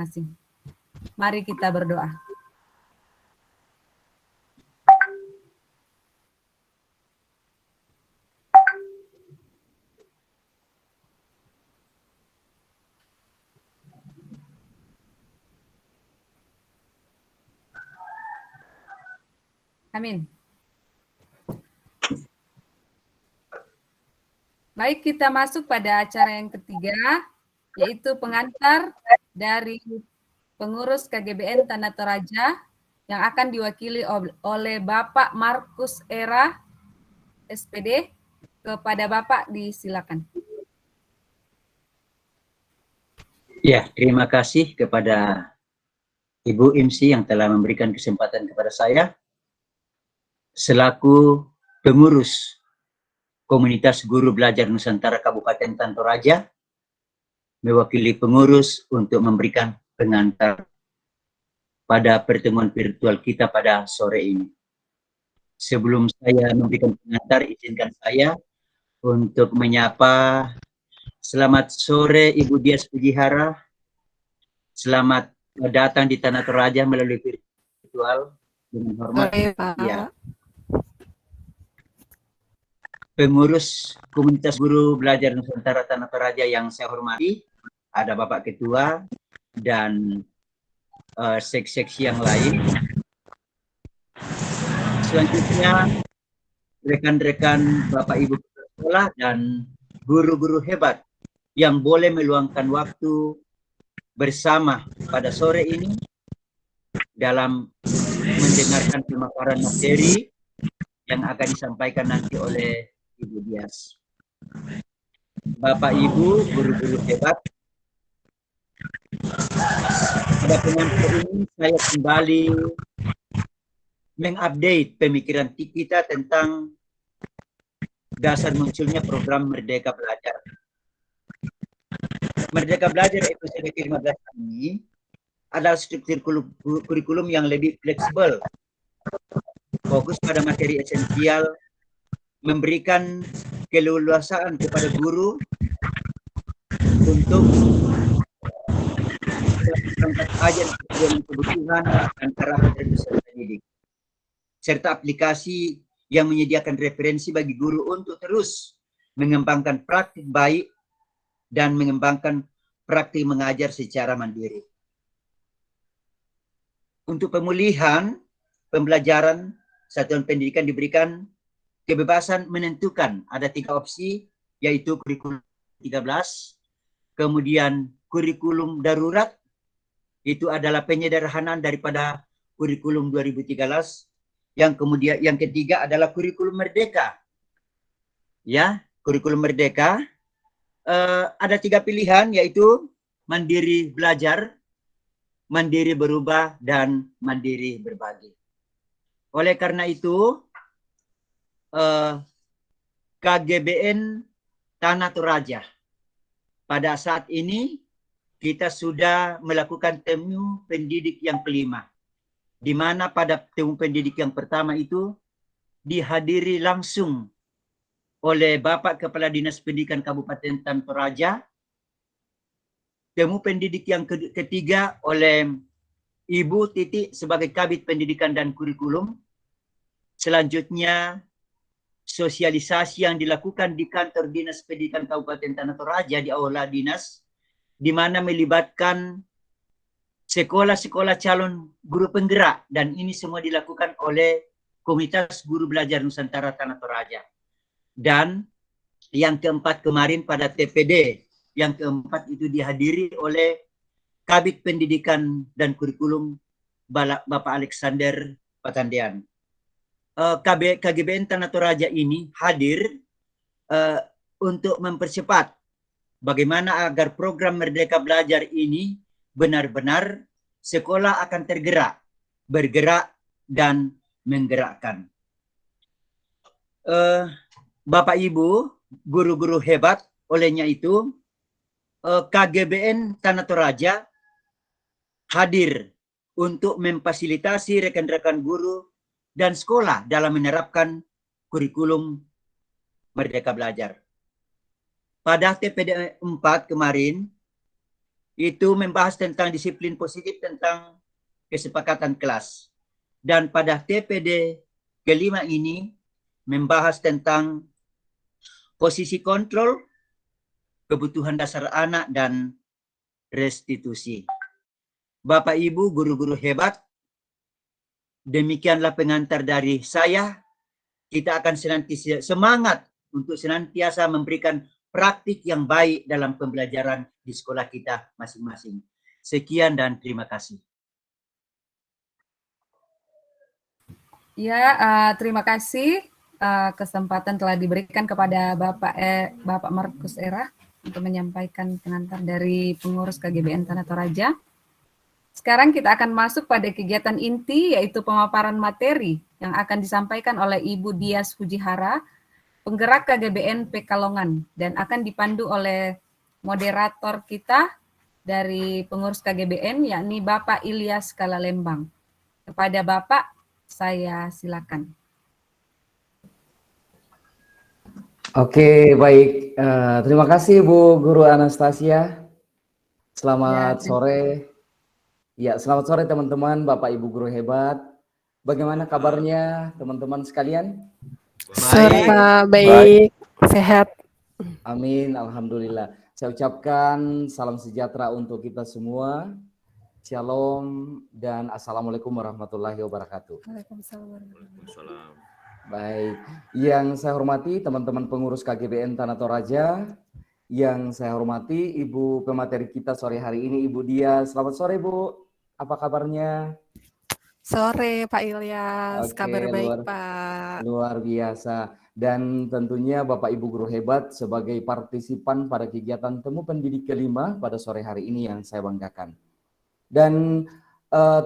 masing-masing. Mari kita berdoa. Amin. Baik, kita masuk pada acara yang ketiga, yaitu pengantar dari pengurus KGBN Tanah Toraja yang akan diwakili oleh Bapak Markus Era, SPD. Kepada Bapak disilakan. Ya, terima kasih kepada Ibu IMSI yang telah memberikan kesempatan kepada saya selaku pengurus Komunitas Guru Belajar Nusantara Kabupaten Tanah Toraja, mewakili pengurus untuk memberikan pengantar pada pertemuan virtual kita pada sore ini. Sebelum saya memberikan pengantar, izinkan saya untuk menyapa selamat sore Ibu Dias Pujihara, selamat datang di Tanah Toraja melalui virtual dengan hormat. Ya. Pengurus Komunitas Guru Belajar Nusantara Tanah Toraja yang saya hormati, ada Bapak Ketua dan seksi yang lain. Selanjutnya rekan-rekan Bapak Ibu sekolah dan guru-guru hebat yang boleh meluangkan waktu bersama pada sore ini dalam mendengarkan pemaparan materi yang akan disampaikan nanti oleh Ibu Dias. Bapak Ibu, guru-guru hebat, pada pengantar ini saya kembali mengupdate pemikiran kita tentang dasar munculnya program Merdeka Belajar. Merdeka Belajar episode ke-15 ini adalah struktur kurikulum yang lebih fleksibel, fokus pada materi esensial, memberikan keleluasaan kepada guru untuk melakukan kajian kebutuhan dan karakter peserta didik, serta aplikasi yang menyediakan referensi bagi guru untuk terus mengembangkan praktik baik dan mengembangkan praktik mengajar secara mandiri. Untuk pemulihan pembelajaran, satuan pendidikan diberikan kebebasan menentukan ada 3 opsi, yaitu kurikulum 13, kemudian kurikulum darurat, itu adalah penyederhanaan daripada kurikulum 2013, yang ketiga adalah kurikulum merdeka. Ya, kurikulum merdeka ada 3 pilihan, yaitu mandiri belajar, mandiri berubah, dan mandiri berbagi. Oleh karena itu, KGBN Tanah Toraja pada saat ini kita sudah melakukan temu pendidik yang kelima, di mana pada temu pendidik yang pertama itu dihadiri langsung oleh Bapak Kepala Dinas Pendidikan Kabupaten Tanah Toraja, temu pendidik yang ketiga oleh Ibu Titi sebagai Kabid Pendidikan dan Kurikulum, selanjutnya sosialisasi yang dilakukan di kantor Dinas Pendidikan Kabupaten Tanah Toraja di aula dinas, di mana melibatkan sekolah-sekolah calon guru penggerak, dan ini semua dilakukan oleh Komunitas Guru Belajar Nusantara Tanah Toraja. Dan yang keempat kemarin pada TPD, yang keempat itu dihadiri oleh Kabid Pendidikan dan Kurikulum Bapak Alexander Patandian. KGBN Tanah Toraja ini hadir untuk mempercepat bagaimana agar program Merdeka Belajar ini benar-benar sekolah akan tergerak, bergerak, dan menggerakkan. Bapak Ibu, guru-guru hebat, olehnya itu KGBN Tanah Toraja hadir untuk memfasilitasi rekan-rekan guru dan sekolah dalam menerapkan kurikulum Merdeka Belajar. Pada TPD 4 kemarin, itu membahas tentang disiplin positif tentang kesepakatan kelas. Dan pada TPD kelima ini membahas tentang posisi kontrol, kebutuhan dasar anak, dan restitusi. Bapak Ibu guru-guru hebat, demikianlah pengantar dari saya. Kita akan senantiasa semangat untuk senantiasa memberikan praktik yang baik dalam pembelajaran di sekolah kita masing-masing. Sekian dan terima kasih. Ya, terima kasih kesempatan telah diberikan kepada Bapak Markus Era untuk menyampaikan pengantar dari pengurus KGBN Tanah Toraja. Sekarang kita akan masuk pada kegiatan inti, yaitu pemaparan materi yang akan disampaikan oleh Ibu Dias Fujihara, penggerak KGBN Pekalongan, dan akan dipandu oleh moderator kita dari pengurus KGBN, yakni Bapak Ilyas Kalalembang. Kepada Bapak, saya silakan. Oke, baik. Terima kasih Bu Guru Anastasia. Selamat sore. Ya, selamat sore teman-teman, Bapak Ibu guru hebat. Bagaimana kabarnya teman-teman sekalian? Sore Pak, baik, sehat. Amin, alhamdulillah. Saya ucapkan salam sejahtera untuk kita semua. Shalom dan assalamualaikum warahmatullahi wabarakatuh. Waalaikumsalam. Baik, yang saya hormati teman-teman pengurus KGBN Tanah Toraja, yang saya hormati Ibu pemateri kita sore hari ini, Ibu Dias. Selamat sore Bu, apa kabarnya? Sore Pak Ilyas, Oke, kabar baik Pak. Luar biasa. Dan tentunya Bapak Ibu guru hebat sebagai partisipan pada kegiatan Temu Pendidik kelima pada sore hari ini yang saya banggakan. Dan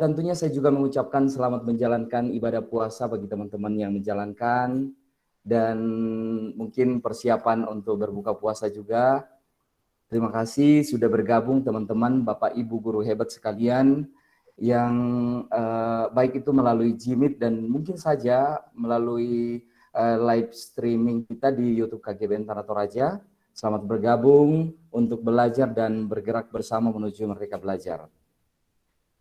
tentunya saya juga mengucapkan selamat menjalankan ibadah puasa bagi teman-teman yang menjalankan, dan mungkin persiapan untuk berbuka puasa juga. Terima kasih sudah bergabung teman-teman Bapak Ibu guru hebat sekalian yang baik itu melalui Jimit dan mungkin saja melalui live streaming kita di YouTube KGBN Tanah Toraja. Selamat bergabung untuk belajar dan bergerak bersama menuju Merdeka Belajar.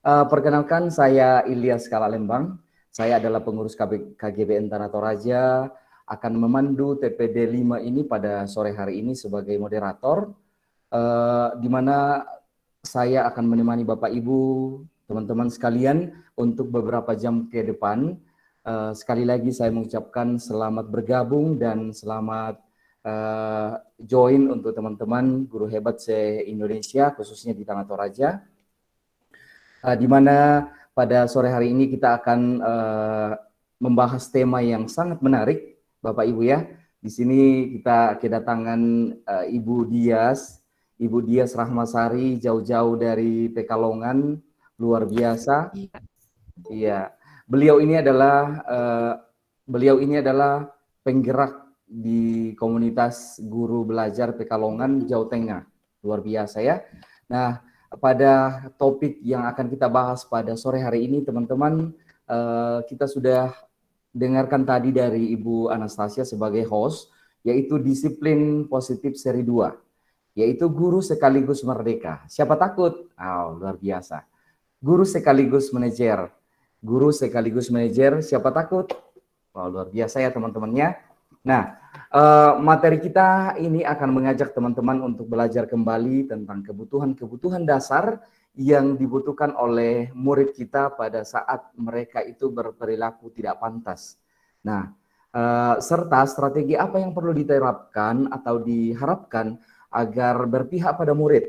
Perkenalkan, saya Ilyas Kalalembang. Saya adalah pengurus KGBN Tanah Toraja, akan memandu TPD 5 ini pada sore hari ini sebagai moderator, di mana saya akan menemani Bapak Ibu, teman-teman sekalian untuk beberapa jam ke depan. Sekali lagi saya mengucapkan selamat bergabung dan selamat join untuk teman-teman guru hebat se-Indonesia, khususnya di Tanah Toraja. Di mana pada sore hari ini kita akan membahas tema yang sangat menarik, Bapak Ibu ya. Di sini kita kedatangan Ibu Dias Rahmasari, jauh-jauh dari Pekalongan, luar biasa. Iya, beliau ini adalah penggerak di komunitas guru belajar Pekalongan, Jawa Tengah, luar biasa ya. Nah, pada topik yang akan kita bahas pada sore hari ini, teman-teman, kita sudah dengarkan tadi dari Ibu Anastasia sebagai host, yaitu disiplin positif seri 2, yaitu guru sekaligus merdeka. Siapa takut? Oh, luar biasa. Guru sekaligus manajer, siapa takut? Oh, luar biasa ya teman-temannya. Nah, materi kita ini akan mengajak teman-teman untuk belajar kembali tentang kebutuhan-kebutuhan dasar yang dibutuhkan oleh murid kita pada saat mereka itu berperilaku tidak pantas. Nah, serta strategi apa yang perlu diterapkan atau diharapkan agar berpihak pada murid.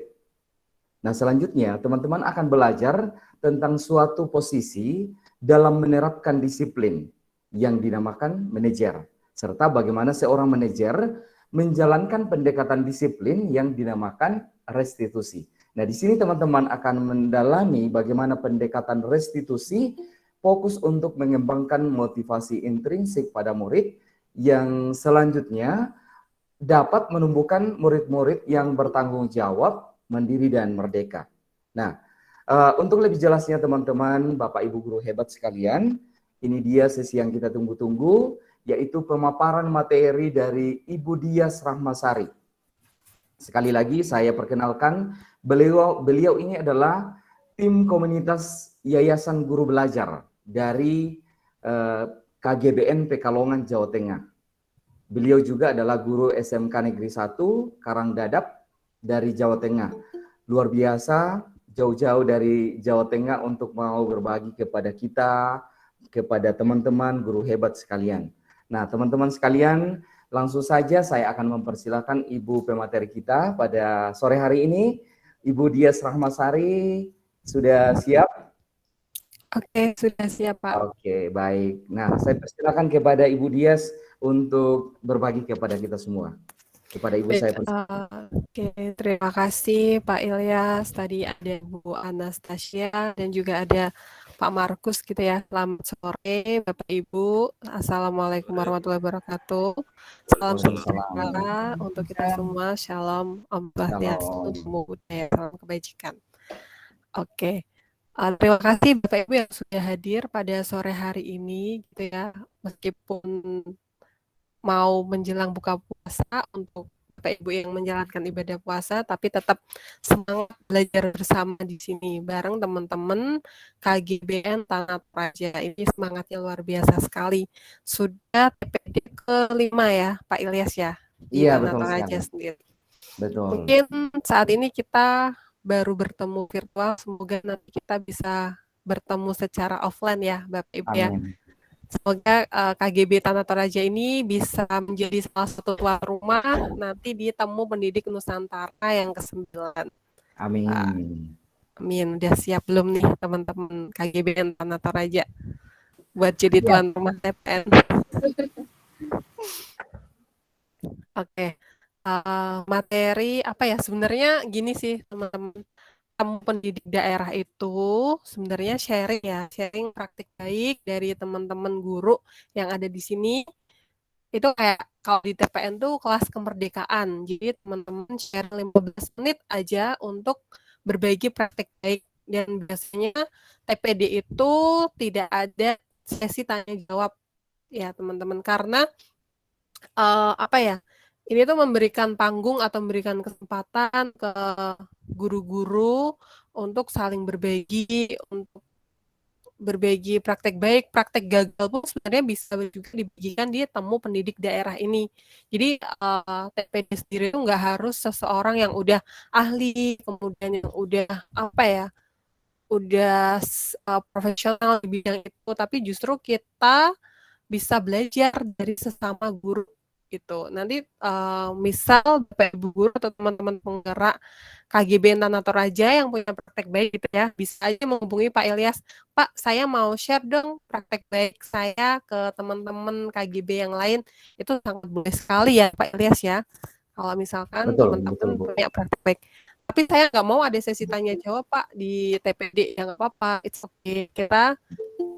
Nah, selanjutnya teman-teman akan belajar tentang suatu posisi dalam menerapkan disiplin yang dinamakan manajer, serta bagaimana seorang manajer menjalankan pendekatan disiplin yang dinamakan restitusi. Nah, di sini teman-teman akan mendalami bagaimana pendekatan restitusi fokus untuk mengembangkan motivasi intrinsik pada murid yang selanjutnya dapat menumbuhkan murid-murid yang bertanggung jawab, mandiri, dan merdeka. Nah, untuk lebih jelasnya teman-teman, Bapak Ibu guru hebat sekalian, ini dia sesi yang kita tunggu-tunggu, yaitu pemaparan materi dari Ibu Dias Rahmasari. Sekali lagi saya perkenalkan, beliau ini adalah tim komunitas Yayasan Guru Belajar dari KGBN Pekalongan, Jawa Tengah. Beliau juga adalah guru SMK Negeri 1 Karangdadap dari Jawa Tengah. Luar biasa, jauh-jauh dari Jawa Tengah untuk mau berbagi kepada kita, kepada teman-teman guru hebat sekalian. Nah, teman-teman sekalian, langsung saja saya akan mempersilahkan Ibu pemateri kita pada sore hari ini. Ibu Dias Rahmasari, sudah siap? Oke, sudah siap, Pak. Oke, baik. Nah, saya persilakan kepada Ibu Dias untuk berbagi kepada kita semua. Kepada Ibu Baik, saya persilakan. Oke, terima kasih Pak Ilyas. Tadi ada Bu Anastasia dan juga ada Pak Markus gitu ya. Selamat sore Bapak Ibu. Assalamualaikum warahmatullahi wabarakatuh. Salam sejahtera untuk kita semua. Shalom, Om Swastiastu, Namo Buddhaya, salam kebajikan. Oke. Terima kasih Bapak Ibu yang sudah hadir pada sore hari ini gitu ya. Meskipun mau menjelang buka puasa untuk Bapak Ibu yang menjalankan ibadah puasa, tapi tetap semangat belajar bersama di sini bareng teman-teman KGBN Tanah Toraja. Ini semangatnya luar biasa sekali. Sudah TPD ke-5 ya Pak Ilyas ya di Iya, Tanah betul Toraja sekali. sendiri. Betul. Mungkin saat ini kita baru bertemu virtual, semoga nanti kita bisa bertemu secara offline ya Bapak Ibu ya. Amin. Semoga KGB Tanah Toraja ini bisa menjadi salah satu tuan rumah nanti di Temu Pendidik Nusantara yang ke-9. Amin. Amin. Udah siap belum nih teman-teman KGB Tanah Toraja buat jadi Siap. tuan rumah TPN? Oke. Materi apa ya, sebenarnya gini sih teman-teman, Temu Pendidik Daerah itu sebenarnya sharing praktik baik dari teman-teman guru yang ada di sini. Itu kayak kalau di TPN tuh kelas kemerdekaan, jadi teman-teman share 15 menit aja untuk berbagi praktik baik, dan biasanya TPD itu tidak ada sesi tanya jawab ya teman-teman, karena apa ya, ini tuh memberikan panggung atau memberikan kesempatan ke guru-guru untuk saling berbagi, untuk berbagi praktek baik, praktek gagal pun sebenarnya bisa juga dibagikan di Temu Pendidik Daerah ini. Jadi TPD sendiri itu nggak harus seseorang yang udah ahli, kemudian yang udah apa ya, udah profesional di bidang itu, tapi justru kita bisa belajar dari sesama guru gitu. Nanti misal Bapak Ibu guru atau teman-teman penggerak KGBN Tanah Toraja yang punya praktek baik gitu ya, bisa aja menghubungi Pak Ilyas. Pak, saya mau share dong praktek baik saya ke teman-teman KGB yang lain. Itu sangat boleh sekali ya Pak Ilyas ya. Kalau misalkan teman-teman punya praktek baik. Tapi saya nggak mau ada sesi tanya jawab Pak di TPD, ya nggak apa-apa. It's okay. Kita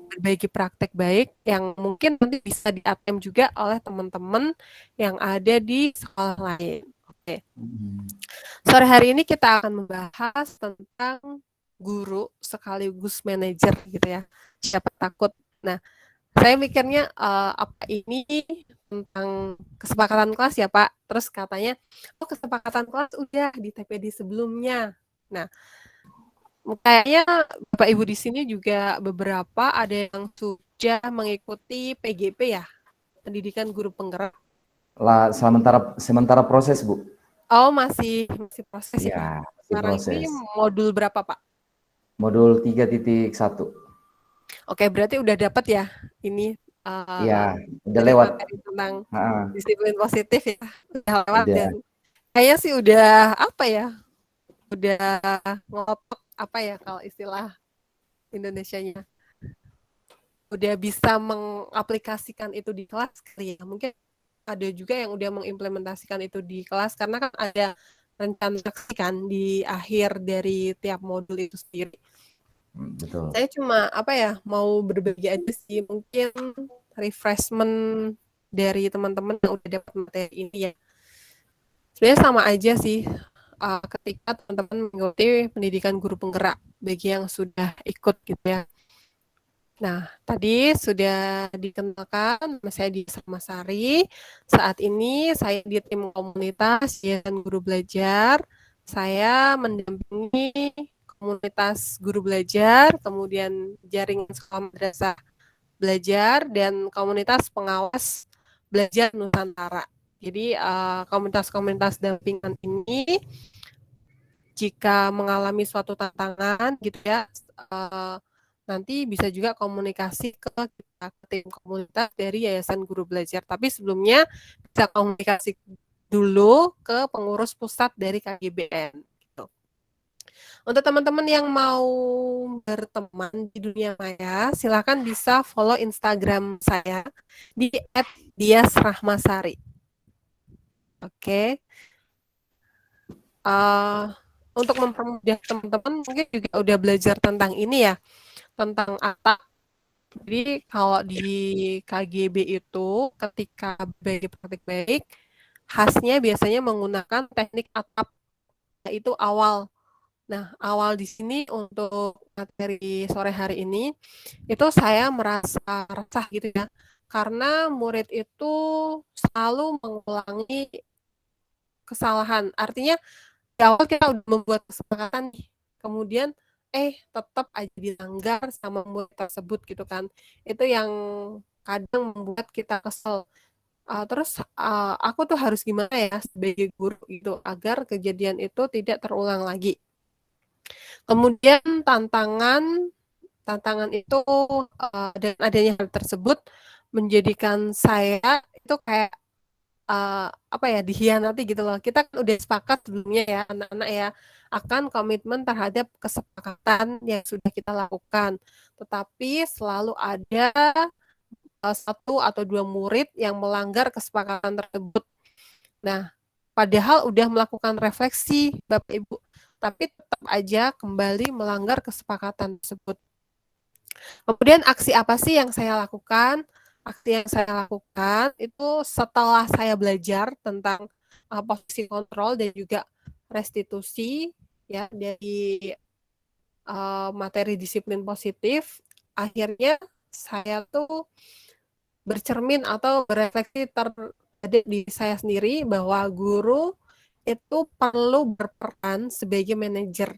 berbagi praktek baik yang mungkin nanti bisa di-attempt juga oleh teman-teman yang ada di sekolah lain. Oke. Sore hari ini kita akan membahas tentang guru sekaligus manajer gitu ya. Siapa takut. Nah, saya mikirnya apa ini tentang kesepakatan kelas ya Pak. Terus katanya, oh kesepakatan kelas udah di TPD sebelumnya. Nah, kayaknya Bapak Ibu di sini juga beberapa ada yang sudah mengikuti PGP ya, Pendidikan Guru Penggerak. Lah sementara proses, Bu. Oh, masih proses ya. Sekarang proses. ini modul berapa, Pak? Modul 3.1. Oke, berarti udah dapat ya ini udah lewat tentang disiplin positif ya. Udah lewat udah. Dan kayaknya sih udah apa ya? Udah ngotok apa ya kalau istilah Indonesianya, udah bisa mengaplikasikan itu di kelas kali ya. Mungkin ada juga yang udah mengimplementasikan itu di kelas karena kan ada rencana kan di akhir dari tiap modul itu sendiri. Betul. Saya cuma apa ya, mau berbagi aja sih, mungkin refreshment dari teman-teman yang udah dapat materi ini ya. Sebenarnya sama aja sih ketika teman-teman mengikuti pendidikan guru penggerak bagi yang sudah ikut gitu ya. Nah, tadi sudah dikenalkan, nama saya Dias Rahmasari. Saat ini saya di tim komunitas Yayasan Guru Belajar. Saya mendampingi komunitas guru belajar, kemudian jaringan sekolah madrasah belajar, dan komunitas pengawas belajar Nusantara. Jadi komunitas-komunitas dampingan ini jika mengalami suatu tantangan gitu ya, nanti bisa juga komunikasi ke kita, ke tim komunitas dari Yayasan Guru Belajar. Tapi sebelumnya bisa komunikasi dulu ke pengurus pusat dari KGBN. Gitu. Untuk teman-teman yang mau berteman di dunia maya, silakan bisa follow Instagram saya di @diasrahmasari. Oke. Untuk mempermudah teman-teman mungkin juga udah belajar tentang ini ya, tentang atap. Jadi kalau di KGB itu ketika belajar praktik baik, khasnya biasanya menggunakan teknik atap, yaitu awal. Nah, awal di sini untuk materi sore hari ini, itu saya merasa resah gitu ya, karena murid itu selalu mengulangi kesalahan. Artinya di awal kita udah membuat kesepakatan nih, kemudian tetap aja dilanggar sama murid tersebut gitu kan. Itu yang kadang membuat kita kesel. Terus aku tuh harus gimana ya sebagai guru gitu agar kejadian itu tidak terulang lagi. Kemudian tantangan itu dan adanya hal tersebut menjadikan saya itu kayak dikhianati gitu loh. Kita kan udah sepakat sebelumnya ya anak-anak ya akan komitmen terhadap kesepakatan yang sudah kita lakukan. Tetapi selalu ada satu atau dua murid yang melanggar kesepakatan tersebut. Nah, padahal udah melakukan refleksi Bapak Ibu, tapi tetap aja kembali melanggar kesepakatan tersebut. Kemudian aksi apa sih yang saya lakukan? Aksi yang saya lakukan itu setelah saya belajar tentang posisi kontrol dan juga restitusi ya dari materi disiplin positif, akhirnya saya tuh bercermin atau berefleksi terhadap diri saya sendiri bahwa guru itu perlu berperan sebagai manajer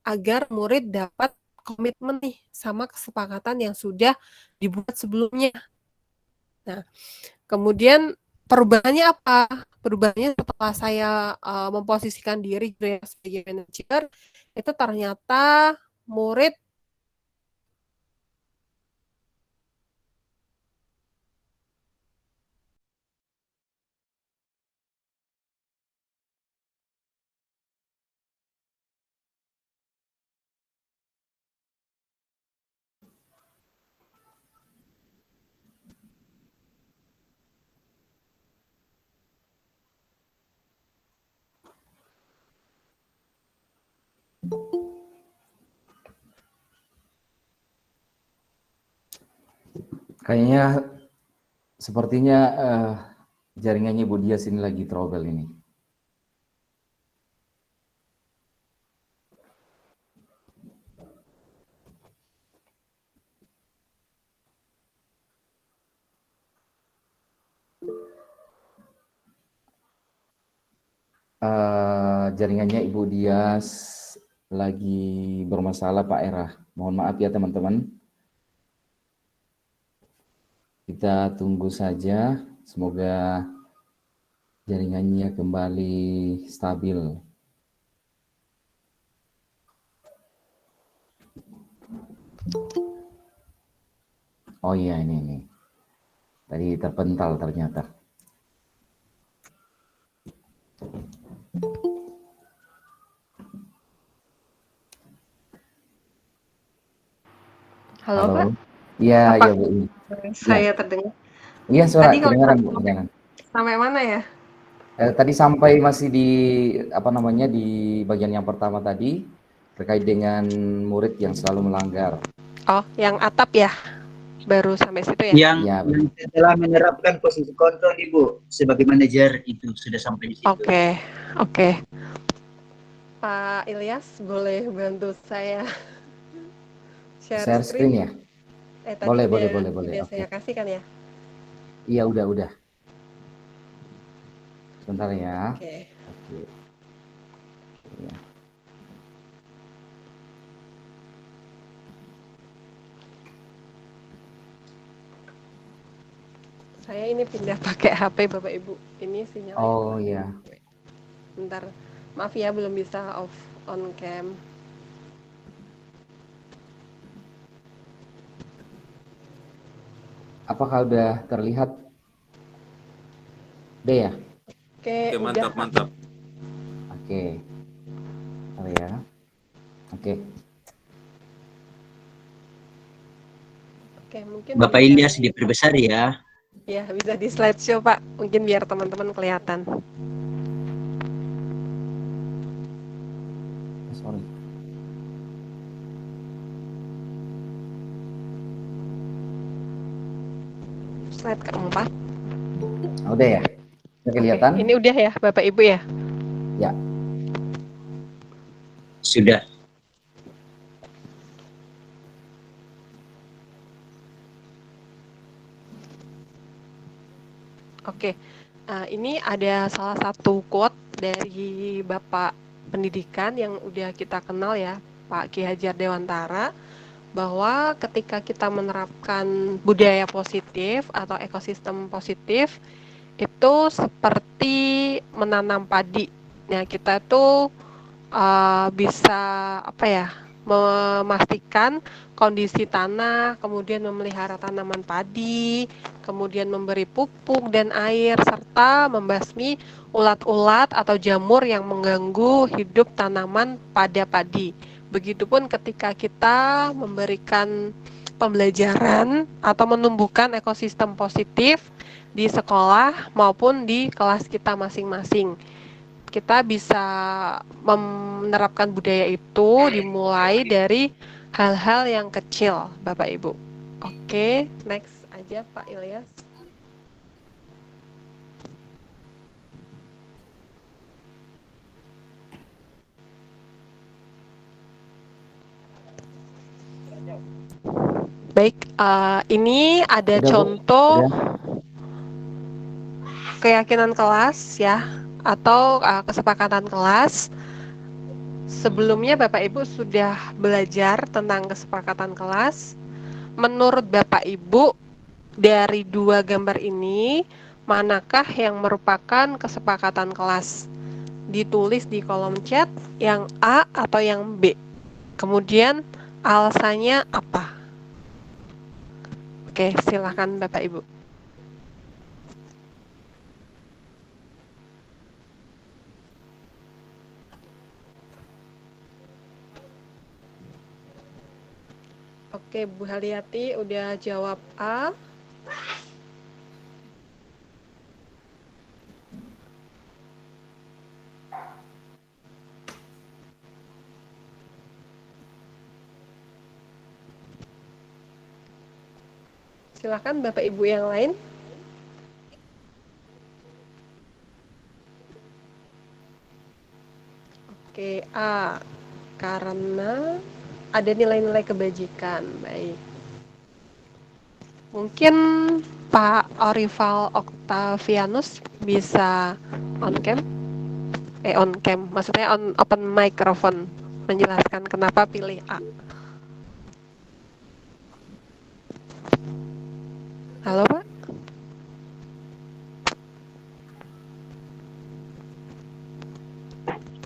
agar murid dapat komitmen nih sama kesepakatan yang sudah dibuat sebelumnya. Nah, kemudian perubahannya apa? Perubahannya setelah saya memposisikan diri sebagai manajer, itu ternyata murid Kayaknya sepertinya jaringannya Bu Dias ini lagi trouble ini. Jaringannya Ibu Dias lagi bermasalah Pak Era. Mohon maaf ya teman-teman. Kita tunggu saja, semoga jaringannya kembali stabil. Oh iya ini. Tadi terpental ternyata. Halo, Pak. Iya, Apa iya Bu. saya terdengar? Iya, suara Tadi kalau kedengaran Bu. Kedengaran. sampai mana ya? Tadi sampai masih di di bagian yang pertama tadi terkait dengan murid yang selalu melanggar. Oh, yang atap ya? Baru sampai situ ya? Yang Ya, setelah menerapkan posisi kontrol Ibu sebagai manajer itu sudah sampai di situ. Oke. Pak Ilyas boleh bantu saya share screen ya. Tadi Boleh, udah boleh. Oke. saya kasih kan ya? Iya, udah. Sebentar ya. Oke. Oke. Ya. Saya ini pindah pakai HP Bapak Ibu. Ini sinyalnya Oh kurang. iya. Bentar. Maaf ya belum bisa off on cam. Apakah udah terlihat? Udah ya? Oke, Oke, udah mantap, Pak. mantap. Oke. Bentar ya. Oke. Oke, mungkin Bapak bisa Ilyas diperbesar ya. ya bisa di slideshow Pak. Mungkin biar teman-teman kelihatan. Sorry. Slide keempat. Udah ya? Udah kelihatan? Oke, ini udah ya Bapak Ibu ya? Ya. Sudah. Oke, ini ada salah satu quote dari Bapak Pendidikan yang udah kita kenal ya, Pak Ki Hajar Dewantara, bahwa ketika kita menerapkan budaya positif atau ekosistem positif, itu seperti menanam padi. Nah, kita tuh bisa apa ya, memastikan kondisi tanah, kemudian memelihara tanaman padi, kemudian memberi pupuk dan air, serta membasmi ulat-ulat atau jamur yang mengganggu hidup tanaman pada padi. Begitupun ketika kita memberikan pembelajaran atau menumbuhkan ekosistem positif di sekolah maupun di kelas kita masing-masing. Kita bisa menerapkan budaya itu dimulai dari hal-hal yang kecil, Bapak Ibu. Oke, next aja Pak Ilyas. Baik, ini ada Udah, Bu. contoh Udah. keyakinan kelas ya, atau kesepakatan kelas. Sebelumnya Bapak Ibu sudah belajar tentang kesepakatan kelas. Menurut Bapak Ibu, dari dua gambar ini, manakah yang merupakan kesepakatan kelas? Ditulis di kolom chat yang A atau yang B. Kemudian alasannya apa? Oke, silakan Bapak Ibu. Oke, Bu Haliati udah jawab A. Silakan Bapak Ibu yang lain. Oke, A. Karena ada nilai-nilai kebajikan. Baik. Mungkin Pak Orival Octavianus bisa on cam? On cam, maksudnya on open microphone, menjelaskan kenapa pilih A. Halo Pak?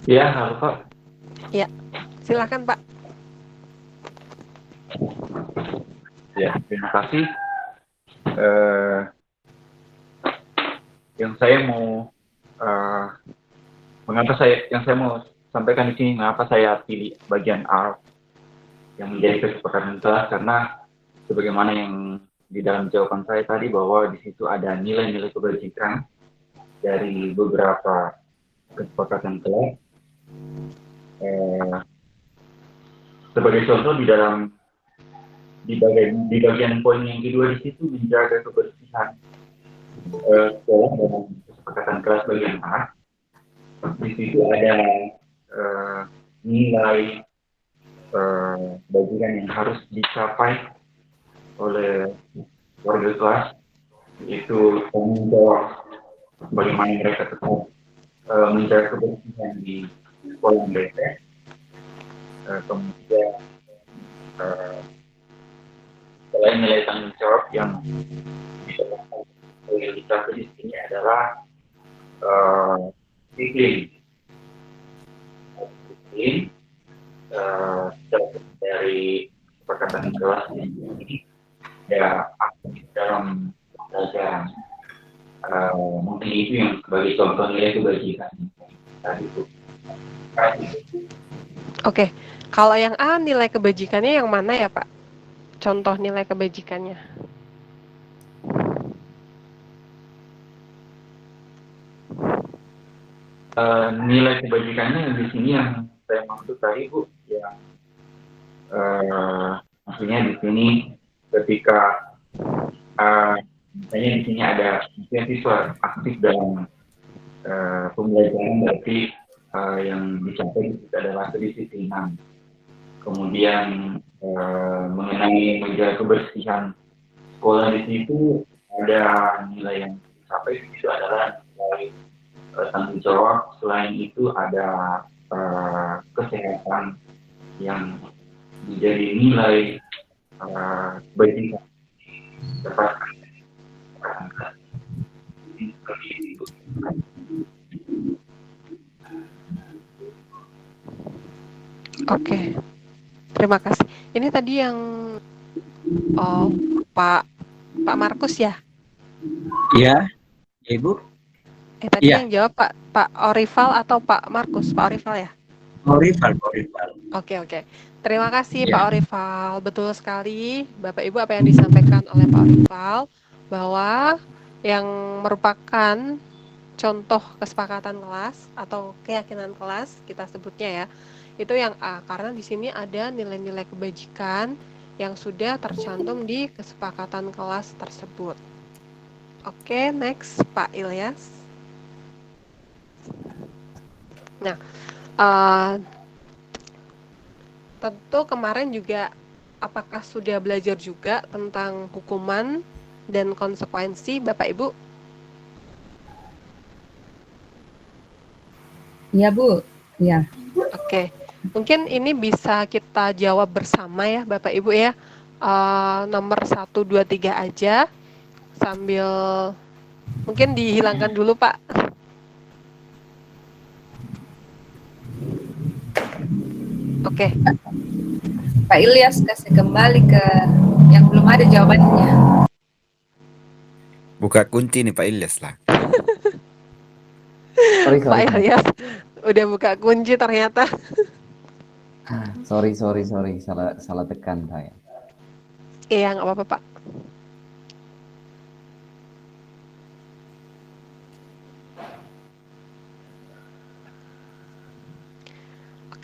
Ya, halo Pak. Ya, silakan Pak. Ya, terima kasih. Yang saya mau saya mau sampaikan di sini mengapa saya pilih bagian A yang menjadi kesepakatan kelas, karena sebagaimana yang di dalam jawaban saya tadi bahwa di situ ada nilai-nilai kebajikan dari beberapa kesepakatan kelas. Sebagai contoh di bagian poin yang kedua di situ, menjaga kebersihan sekolah dalam kesepakatan kelas bagian A. Di situ ada nilai bagian yang harus dicapai oleh warga kelas, yaitu tanggung jawab bagaimana mereka tetap menjaga kebersihan di sekolah mereka. Kemudian selain nilai tanggung jawab yang disebutkan oleh kita di sini adalah disiplin, dari kesepakatan kelas ini ya aktif dalam pelajaran. Mungkin itu yang sebagai contoh nilai kebajikan tadi itu. Oke, kalau yang A nilai kebajikannya yang mana ya Pak? Contoh nilai kebajikannya. Nilai kebajikannya di sini yang saya maksud tadi Bu, yang maksudnya di sini ketika misalnya di sini ada siswa aktif dalam pembelajaran, berarti yang dicapai itu adalah kedisiplinan. Kemudian mengenai menjaga kebersihan sekolah di situ ada nilai yang dicapai itu adalah nilai tanggung jawab. Selain itu ada kesehatan yang menjadi nilai kebajikan dapatkan. Oke, terima kasih. Ini tadi yang Pak Markus ya? Ya, Ibu. Tadi Iya. yang jawab Pak Orival atau Pak Markus? Pak Orival ya? Orival. Oke. Terima kasih Ya. Pak Orival. Betul sekali Bapak Ibu apa yang disampaikan oleh Pak Orival, bahwa yang merupakan contoh kesepakatan kelas atau keyakinan kelas kita sebutnya ya, itu yang A, karena di sini ada nilai-nilai kebajikan yang sudah tercantum di kesepakatan kelas tersebut. Oke, next Pak Ilyas. Nah, tentu kemarin juga apakah sudah belajar juga tentang hukuman dan konsekuensi Bapak Ibu? Iya, Bu. Iya. Oke, mungkin ini bisa kita jawab bersama ya Bapak Ibu ya. Nomor 1, 2, 3 aja, sambil mungkin dihilangkan dulu Pak. Oke. Pak Ilyas kasih kembali ke yang belum ada jawabannya. Buka kunci nih Pak Ilyas lah. Sorry. Pak Ilyas udah buka kunci ternyata. Sorry. Salah tekan saya. Iya, nggak apa-apa Pak.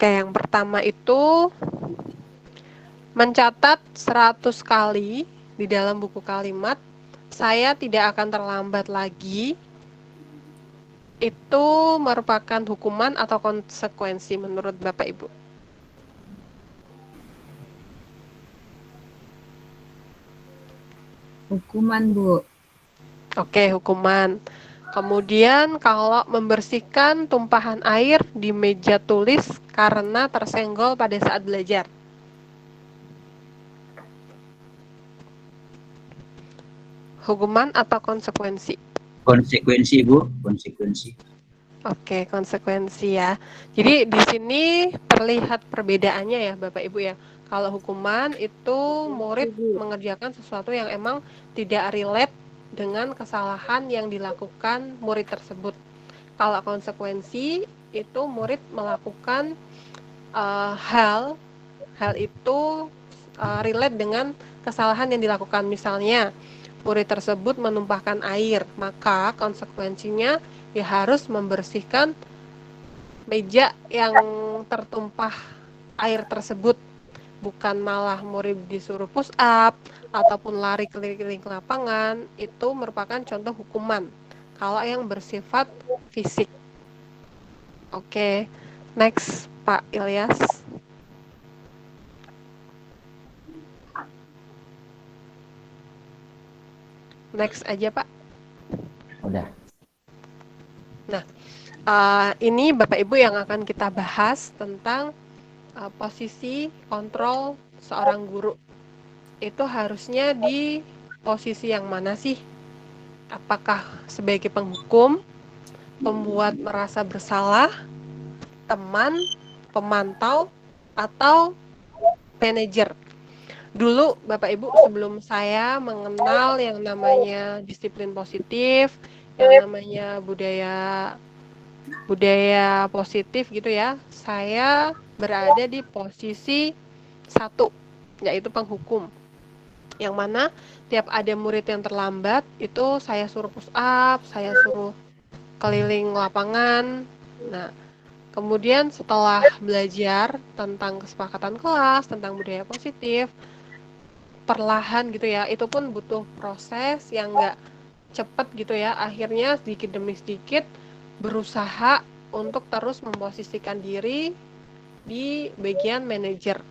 Oke, yang pertama itu mencatat 100 kali di dalam buku kalimat, saya tidak akan terlambat lagi, itu merupakan hukuman atau konsekuensi menurut Bapak Ibu? Hukuman, Bu. Oke, hukuman. Kemudian kalau membersihkan tumpahan air di meja tulis karena tersenggol pada saat belajar. Hukuman atau konsekuensi? Konsekuensi, Bu. Konsekuensi. Oke, konsekuensi ya. Jadi di sini terlihat perbedaannya ya Bapak Ibu ya. Kalau hukuman itu murid mengerjakan sesuatu yang emang tidak relate dengan kesalahan yang dilakukan murid tersebut. Kalau konsekuensi itu murid melakukan hal itu relate dengan kesalahan yang dilakukan. Misalnya murid tersebut menumpahkan air, maka konsekuensinya ya harus membersihkan meja yang tertumpah air tersebut. Bukan malah murid disuruh push up ataupun lari keliling-keliling ke lapangan. Itu merupakan contoh hukuman kalau yang bersifat fisik. Oke, next Pak Ilyas. 100 next aja Pak. Udah. Ini Bapak Ibu yang akan kita bahas tentang posisi kontrol seorang guru. Itu harusnya di posisi yang mana sih? Apakah sebagai penghukum, pembuat merasa bersalah, teman, pemantau, atau manajer? Dulu Bapak Ibu, sebelum saya mengenal yang namanya disiplin positif, yang namanya budaya positif gitu ya, saya berada di posisi 1, yaitu penghukum. Yang mana tiap ada murid yang terlambat, itu saya suruh push up, saya suruh keliling lapangan. Nah, kemudian setelah belajar tentang kesepakatan kelas, tentang budaya positif, perlahan gitu ya, itu pun butuh proses yang nggak cepet gitu ya. Akhirnya sedikit demi sedikit berusaha untuk terus memposisikan diri di bagian manajer.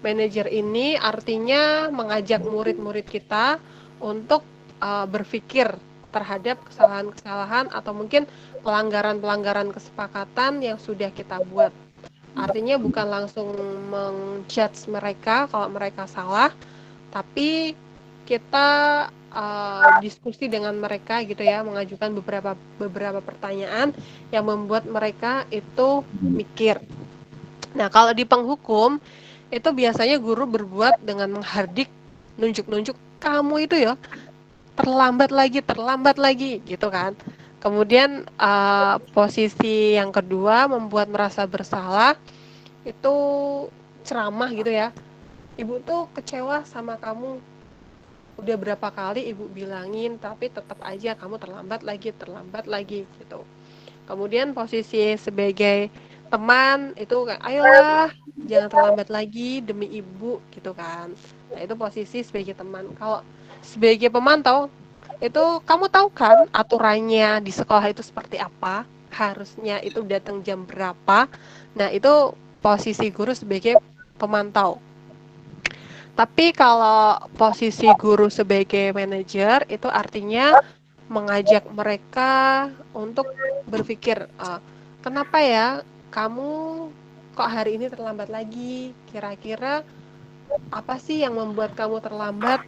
Manajer ini artinya mengajak murid-murid kita untuk berpikir terhadap kesalahan-kesalahan atau mungkin pelanggaran-pelanggaran kesepakatan yang sudah kita buat. Artinya bukan langsung menjudge mereka kalau mereka salah, tapi kita diskusi dengan mereka gitu ya, mengajukan beberapa pertanyaan yang membuat mereka itu mikir. Nah, kalau di penghukum itu biasanya guru berbuat dengan menghardik, nunjuk-nunjuk, kamu itu ya terlambat lagi gitu kan. Kemudian posisi yang kedua membuat merasa bersalah, itu ceramah gitu ya. Ibu tuh kecewa sama kamu, udah berapa kali ibu bilangin tapi tetap aja kamu terlambat lagi gitu. Kemudian posisi sebagai teman itu kayak, ayolah jangan terlambat lagi demi ibu gitu kan. Nah, itu posisi sebagai teman. Kalau sebagai pemantau, itu kamu tahu kan aturannya di sekolah itu seperti apa, harusnya itu datang jam berapa. Nah, itu posisi guru sebagai pemantau. Tapi kalau posisi guru sebagai manajer itu artinya mengajak mereka untuk berpikir, kenapa ya kamu kok hari ini terlambat lagi? Kira-kira apa sih yang membuat kamu terlambat?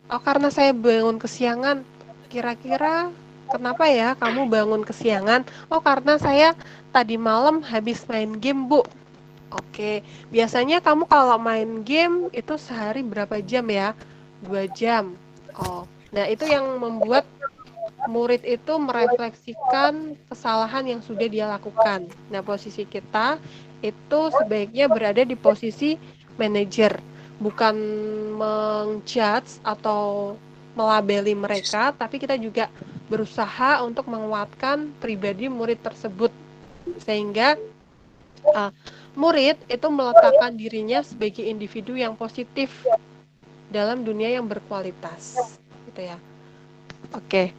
Oh, karena saya bangun kesiangan. Kira-kira kenapa ya kamu bangun kesiangan? Oh, karena saya tadi malam habis main game, Bu. Oke, biasanya kamu kalau main game itu sehari berapa jam ya? 2 jam. Oh, nah itu yang membuat murid itu merefleksikan kesalahan yang sudah dia lakukan. Nah, posisi kita itu sebaiknya berada di posisi manajer, bukan menjudge atau melabeli mereka, tapi kita juga berusaha untuk menguatkan pribadi murid tersebut, sehingga murid itu meletakkan dirinya sebagai individu yang positif dalam dunia yang berkualitas, gitu ya. Oke.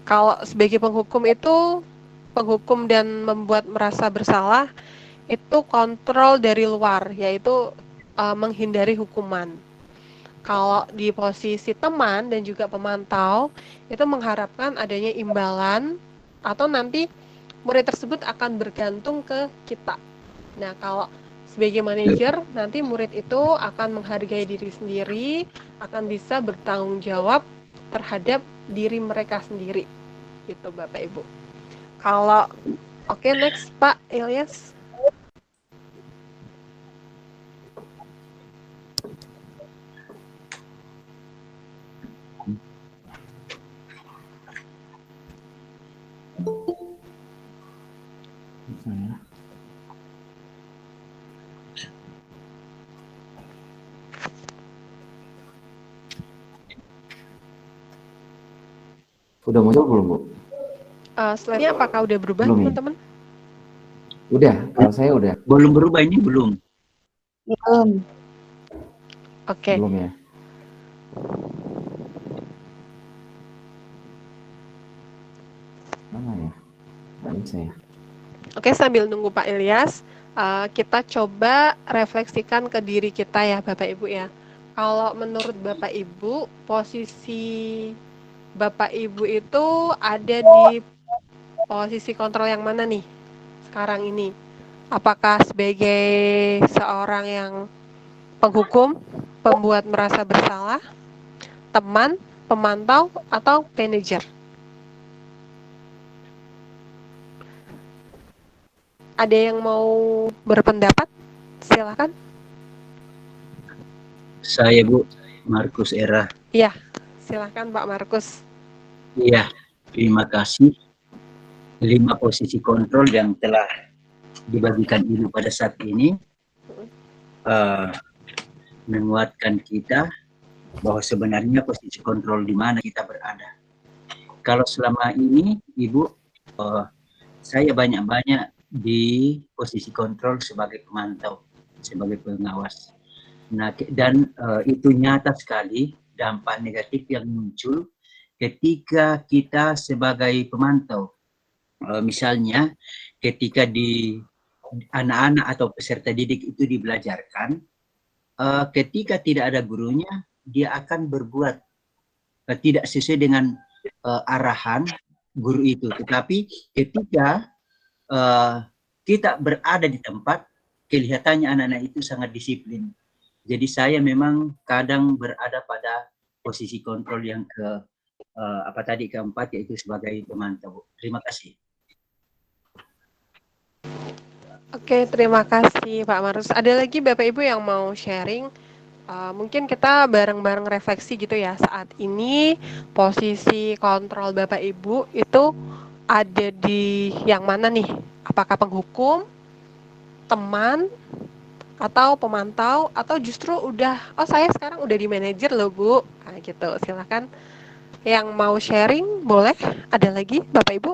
Kalau sebagai penghukum itu, penghukum dan membuat merasa bersalah, itu kontrol dari luar, yaitu menghindari hukuman. Kalau di posisi teman dan juga pemantau, itu mengharapkan adanya imbalan, atau nanti murid tersebut akan bergantung ke kita. Nah, kalau sebagai manajer, nanti murid itu akan menghargai diri sendiri, akan bisa bertanggung jawab terhadap diri mereka sendiri. Gitu Bapak Ibu. Kalau oke, next Pak Ilyas. Udah muncul belum, Bu? Slide-nya apakah udah berubah, Belum, teman-teman? Udah, kalau saya udah. Belum berubah, ini belum. Belum. Oke. Belum ya. Mana ya? Nggak bisa ya. Oke, sambil nunggu Pak Ilyas, kita coba refleksikan ke diri kita ya Bapak Ibu ya. Kalau menurut Bapak Ibu, posisi Bapak Ibu itu ada di posisi kontrol yang mana nih sekarang ini? Apakah sebagai seorang yang penghukum, pembuat merasa bersalah, teman, pemantau, atau manajer? Ada yang mau berpendapat? Silakan. Saya Bu, Markus Era. Iya, silakan Pak Markus. Iya, terima kasih. 5 posisi kontrol yang telah dibagikan Ibu pada saat ini menguatkan kita bahwa sebenarnya posisi kontrol di mana kita berada. Kalau selama ini Ibu, saya banyak-banyak di posisi kontrol sebagai pemantau, sebagai pengawas. Nah, dan itu nyata sekali dampak negatif yang muncul ketika kita sebagai pemantau. Misalnya ketika di anak-anak atau peserta didik itu dibelajarkan, ketika tidak ada gurunya, dia akan berbuat tidak sesuai dengan arahan guru itu. Tetapi ketika kita berada di tempat, kelihatannya anak-anak itu sangat disiplin. Jadi saya memang kadang berada pada posisi kontrol yang keempat, yaitu sebagai pemantau. Terima kasih. Oke, terima kasih Pak Markus. Ada lagi Bapak Ibu yang mau sharing? Mungkin kita bareng-bareng refleksi gitu ya. Saat ini posisi kontrol Bapak Ibu itu ada di yang mana nih? Apakah penghukum, teman, atau pemantau, atau justru udah, saya sekarang udah di manajer loh Bu. Nah gitu, silakan. Yang mau sharing boleh? Ada lagi Bapak Ibu?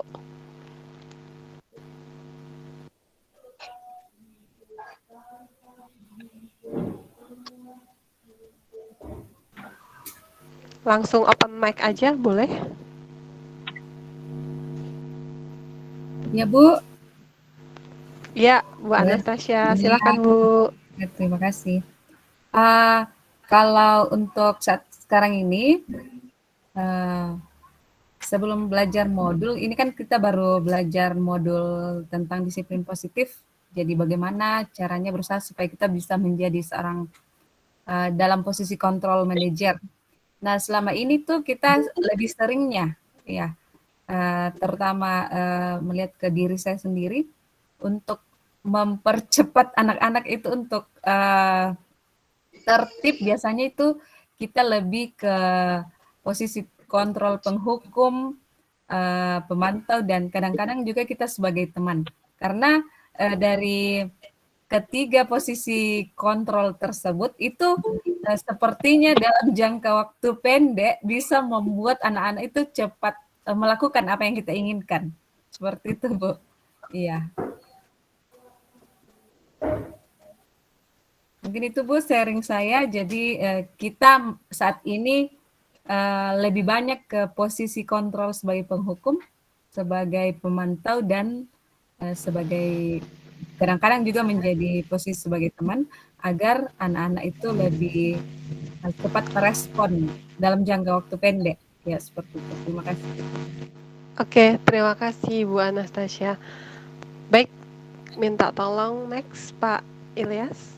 Langsung open mic aja boleh? Ya Bu. Ya, Bu Anastasia, silakan Bu. Ya, terima kasih. Kalau untuk saat sekarang ini, sebelum belajar modul, ini kan kita baru belajar modul tentang disiplin positif. Jadi bagaimana caranya berusaha supaya kita bisa menjadi seorang dalam posisi kontrol manajer. Nah, selama ini tuh kita lebih seringnya, ya, terutama melihat ke diri saya sendiri, untuk mempercepat anak-anak itu untuk tertib, biasanya itu kita lebih ke posisi kontrol penghukum, pemantau, dan kadang-kadang juga kita sebagai teman. Karena dari ketiga posisi kontrol tersebut itu sepertinya dalam jangka waktu pendek bisa membuat anak-anak itu cepat melakukan apa yang kita inginkan. Seperti itu, Bu. Iya. Mungkin itu Bu sharing saya. Jadi kita saat ini lebih banyak ke posisi kontrol sebagai penghukum, sebagai pemantau, dan sebagai kadang-kadang juga menjadi posisi sebagai teman agar anak-anak itu lebih cepat merespon dalam jangka waktu pendek. Ya, seperti itu. Terima kasih. Oke, terima kasih Bu Anastasia. Baik, minta tolong next Pak Ilyas.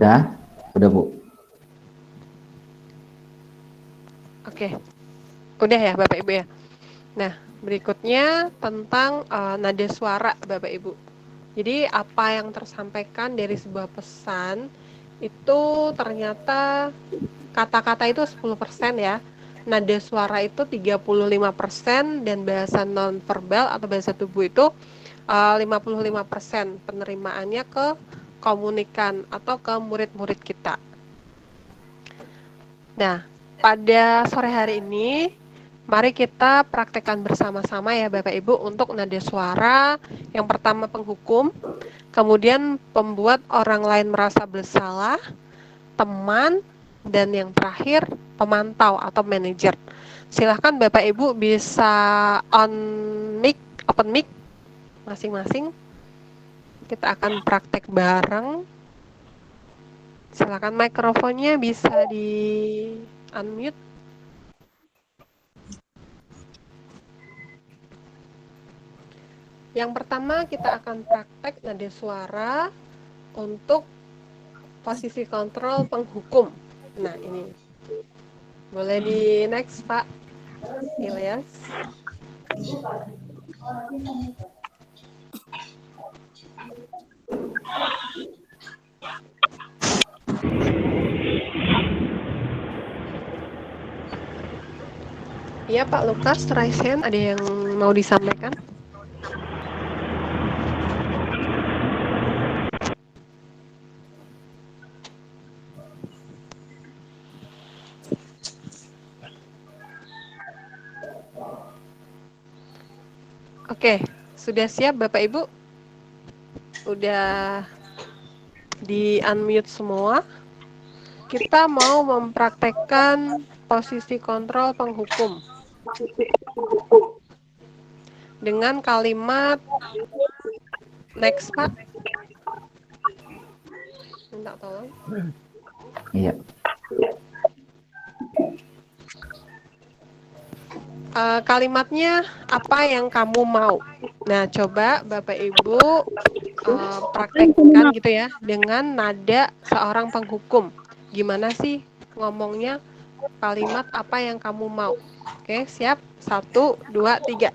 Udah Bu. Oke, udah ya Bapak Ibu ya. Nah, berikutnya tentang nada suara Bapak Ibu. Jadi apa yang tersampaikan dari sebuah pesan itu ternyata kata-kata itu 10% ya. Nada suara itu 35% dan bahasa nonverbal atau bahasa tubuh itu 55% penerimaannya ke komunikan atau ke murid-murid kita. Nah, pada sore hari ini, mari kita praktekkan bersama-sama ya Bapak Ibu untuk nada suara. Yang pertama penghukum, kemudian pembuat orang lain merasa bersalah, teman, dan yang terakhir pemantau atau manajer. Silahkan Bapak Ibu bisa on mic, open mic masing-masing. Kita akan praktek bareng. Silakan mikrofonnya bisa di unmute. Yang pertama kita akan praktek nada suara untuk posisi kontrol penghukum. Nah, ini. Boleh di next, Pak Ilyas. Iya, Pak Lukas, raise hand. Ada yang mau disampaikan? Oke, sudah siap Bapak Ibu? Udah di unmute semua? Kita mau mempraktekkan posisi kontrol penghukum dengan kalimat next, Pak. Minta tolong. Iya. Kalimatnya apa yang kamu mau. Nah, coba Bapak Ibu praktekkan gitu ya dengan nada seorang penghukum. Gimana sih ngomongnya kalimat apa yang kamu mau? Oke, siap? 1, 2, 3.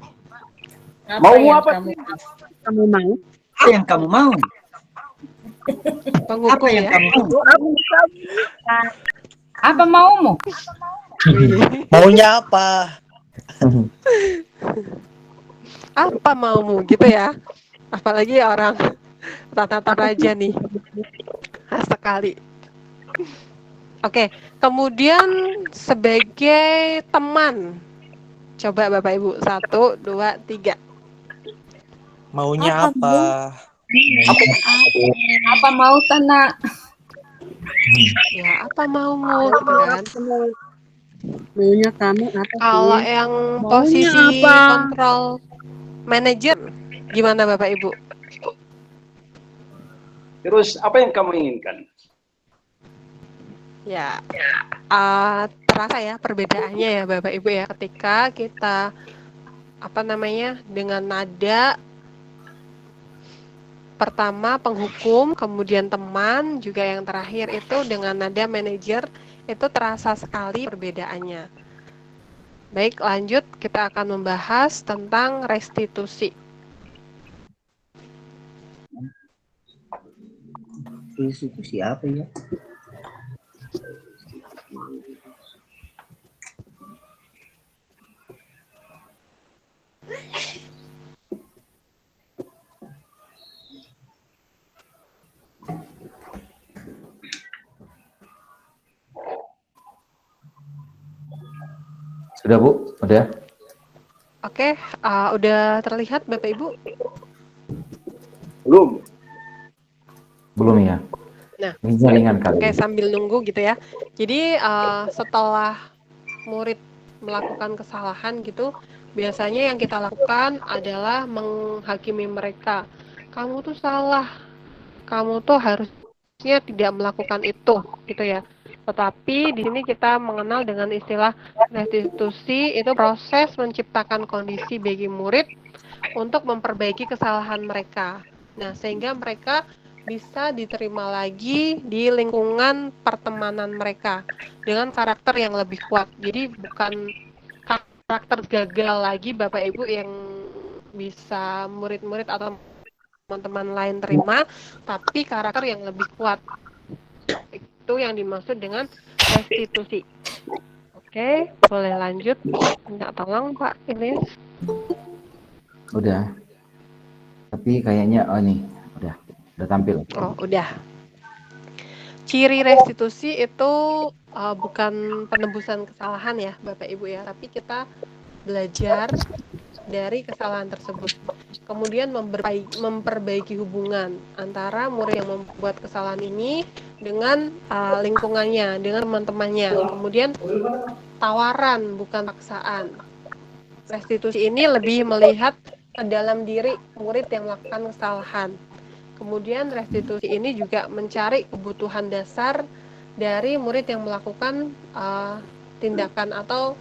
Mau apa kamu mau? Apa yang kamu mau? Penghukum Apa yang ya. kamu mau? Apa maumu? Maunya apa? Apa maumu gitu ya? Apalagi orang Tata Raja nih. Khas sekali. Oke, kemudian sebagai teman. Coba Bapak Ibu, 1, 2, 3. Maunya apa? Apa mau Tana? Ya, apa maumu gitu kan? Maunya kamu apa sih? Kalau yang posisi kontrol manajer, gimana Bapak Ibu? Terus apa yang kamu inginkan? Ya, terasa ya perbedaannya ya Bapak Ibu ya ketika kita dengan nada pertama penghukum, kemudian teman, juga yang terakhir itu dengan nada manajer, itu terasa sekali perbedaannya. Baik, lanjut kita akan membahas tentang restitusi. Restitusi apa ya? Sudah Bu? Udah? Oke, udah terlihat Bapak Ibu? Belum. Belum ya? Nah, ini jaringan kali. Oke, sambil nunggu gitu ya. Jadi setelah murid melakukan kesalahan gitu, biasanya yang kita lakukan adalah menghakimi mereka. Kamu tuh salah. Kamu tuh harusnya tidak melakukan itu, gitu ya. Tetapi di sini kita mengenal dengan istilah restitusi, itu proses menciptakan kondisi bagi murid untuk memperbaiki kesalahan mereka. Nah, sehingga mereka bisa diterima lagi di lingkungan pertemanan mereka dengan karakter yang lebih kuat. Jadi bukan karakter gagal lagi Bapak Ibu yang bisa murid-murid atau teman-teman lain terima, tapi karakter yang lebih kuat. Itu yang dimaksud dengan restitusi. Oke, boleh lanjut. Minta tolong Pak Ilyas. Udah. Tapi kayaknya nih, udah tampil. Oh, udah. Ciri restitusi itu bukan penebusan kesalahan ya, Bapak Ibu ya, tapi kita belajar dari kesalahan tersebut. Kemudian memperbaiki hubungan antara murid yang membuat kesalahan ini dengan lingkungannya, dengan teman-temannya. Kemudian tawaran, bukan paksaan. Restitusi ini lebih melihat ke dalam diri murid yang melakukan kesalahan. Kemudian restitusi ini juga mencari kebutuhan dasar dari murid yang melakukan tindakan, atau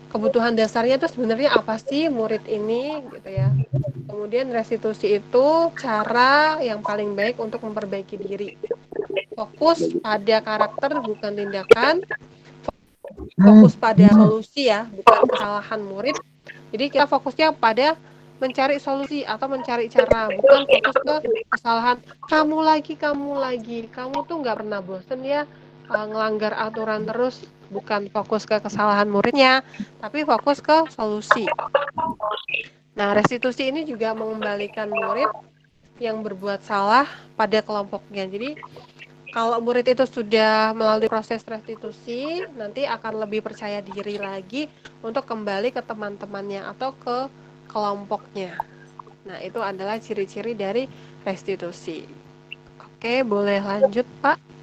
kebutuhan dasarnya itu sebenarnya apa sih murid ini, gitu ya. Kemudian restitusi itu cara yang paling baik untuk memperbaiki diri. Fokus pada karakter bukan tindakan, fokus pada solusi ya, bukan kesalahan murid. Jadi kita fokusnya pada mencari solusi atau mencari cara, bukan fokus ke kesalahan. Kamu lagi, kamu tuh nggak pernah bosen ya ngelanggar aturan terus. Bukan fokus ke kesalahan muridnya, tapi fokus ke solusi. Nah, restitusi ini juga mengembalikan murid yang berbuat salah pada kelompoknya. Jadi kalau murid itu sudah melalui proses restitusi, nanti akan lebih percaya diri lagi untuk kembali ke teman-temannya atau ke kelompoknya. Nah, itu adalah ciri-ciri dari restitusi. Oke, boleh lanjut, Pak.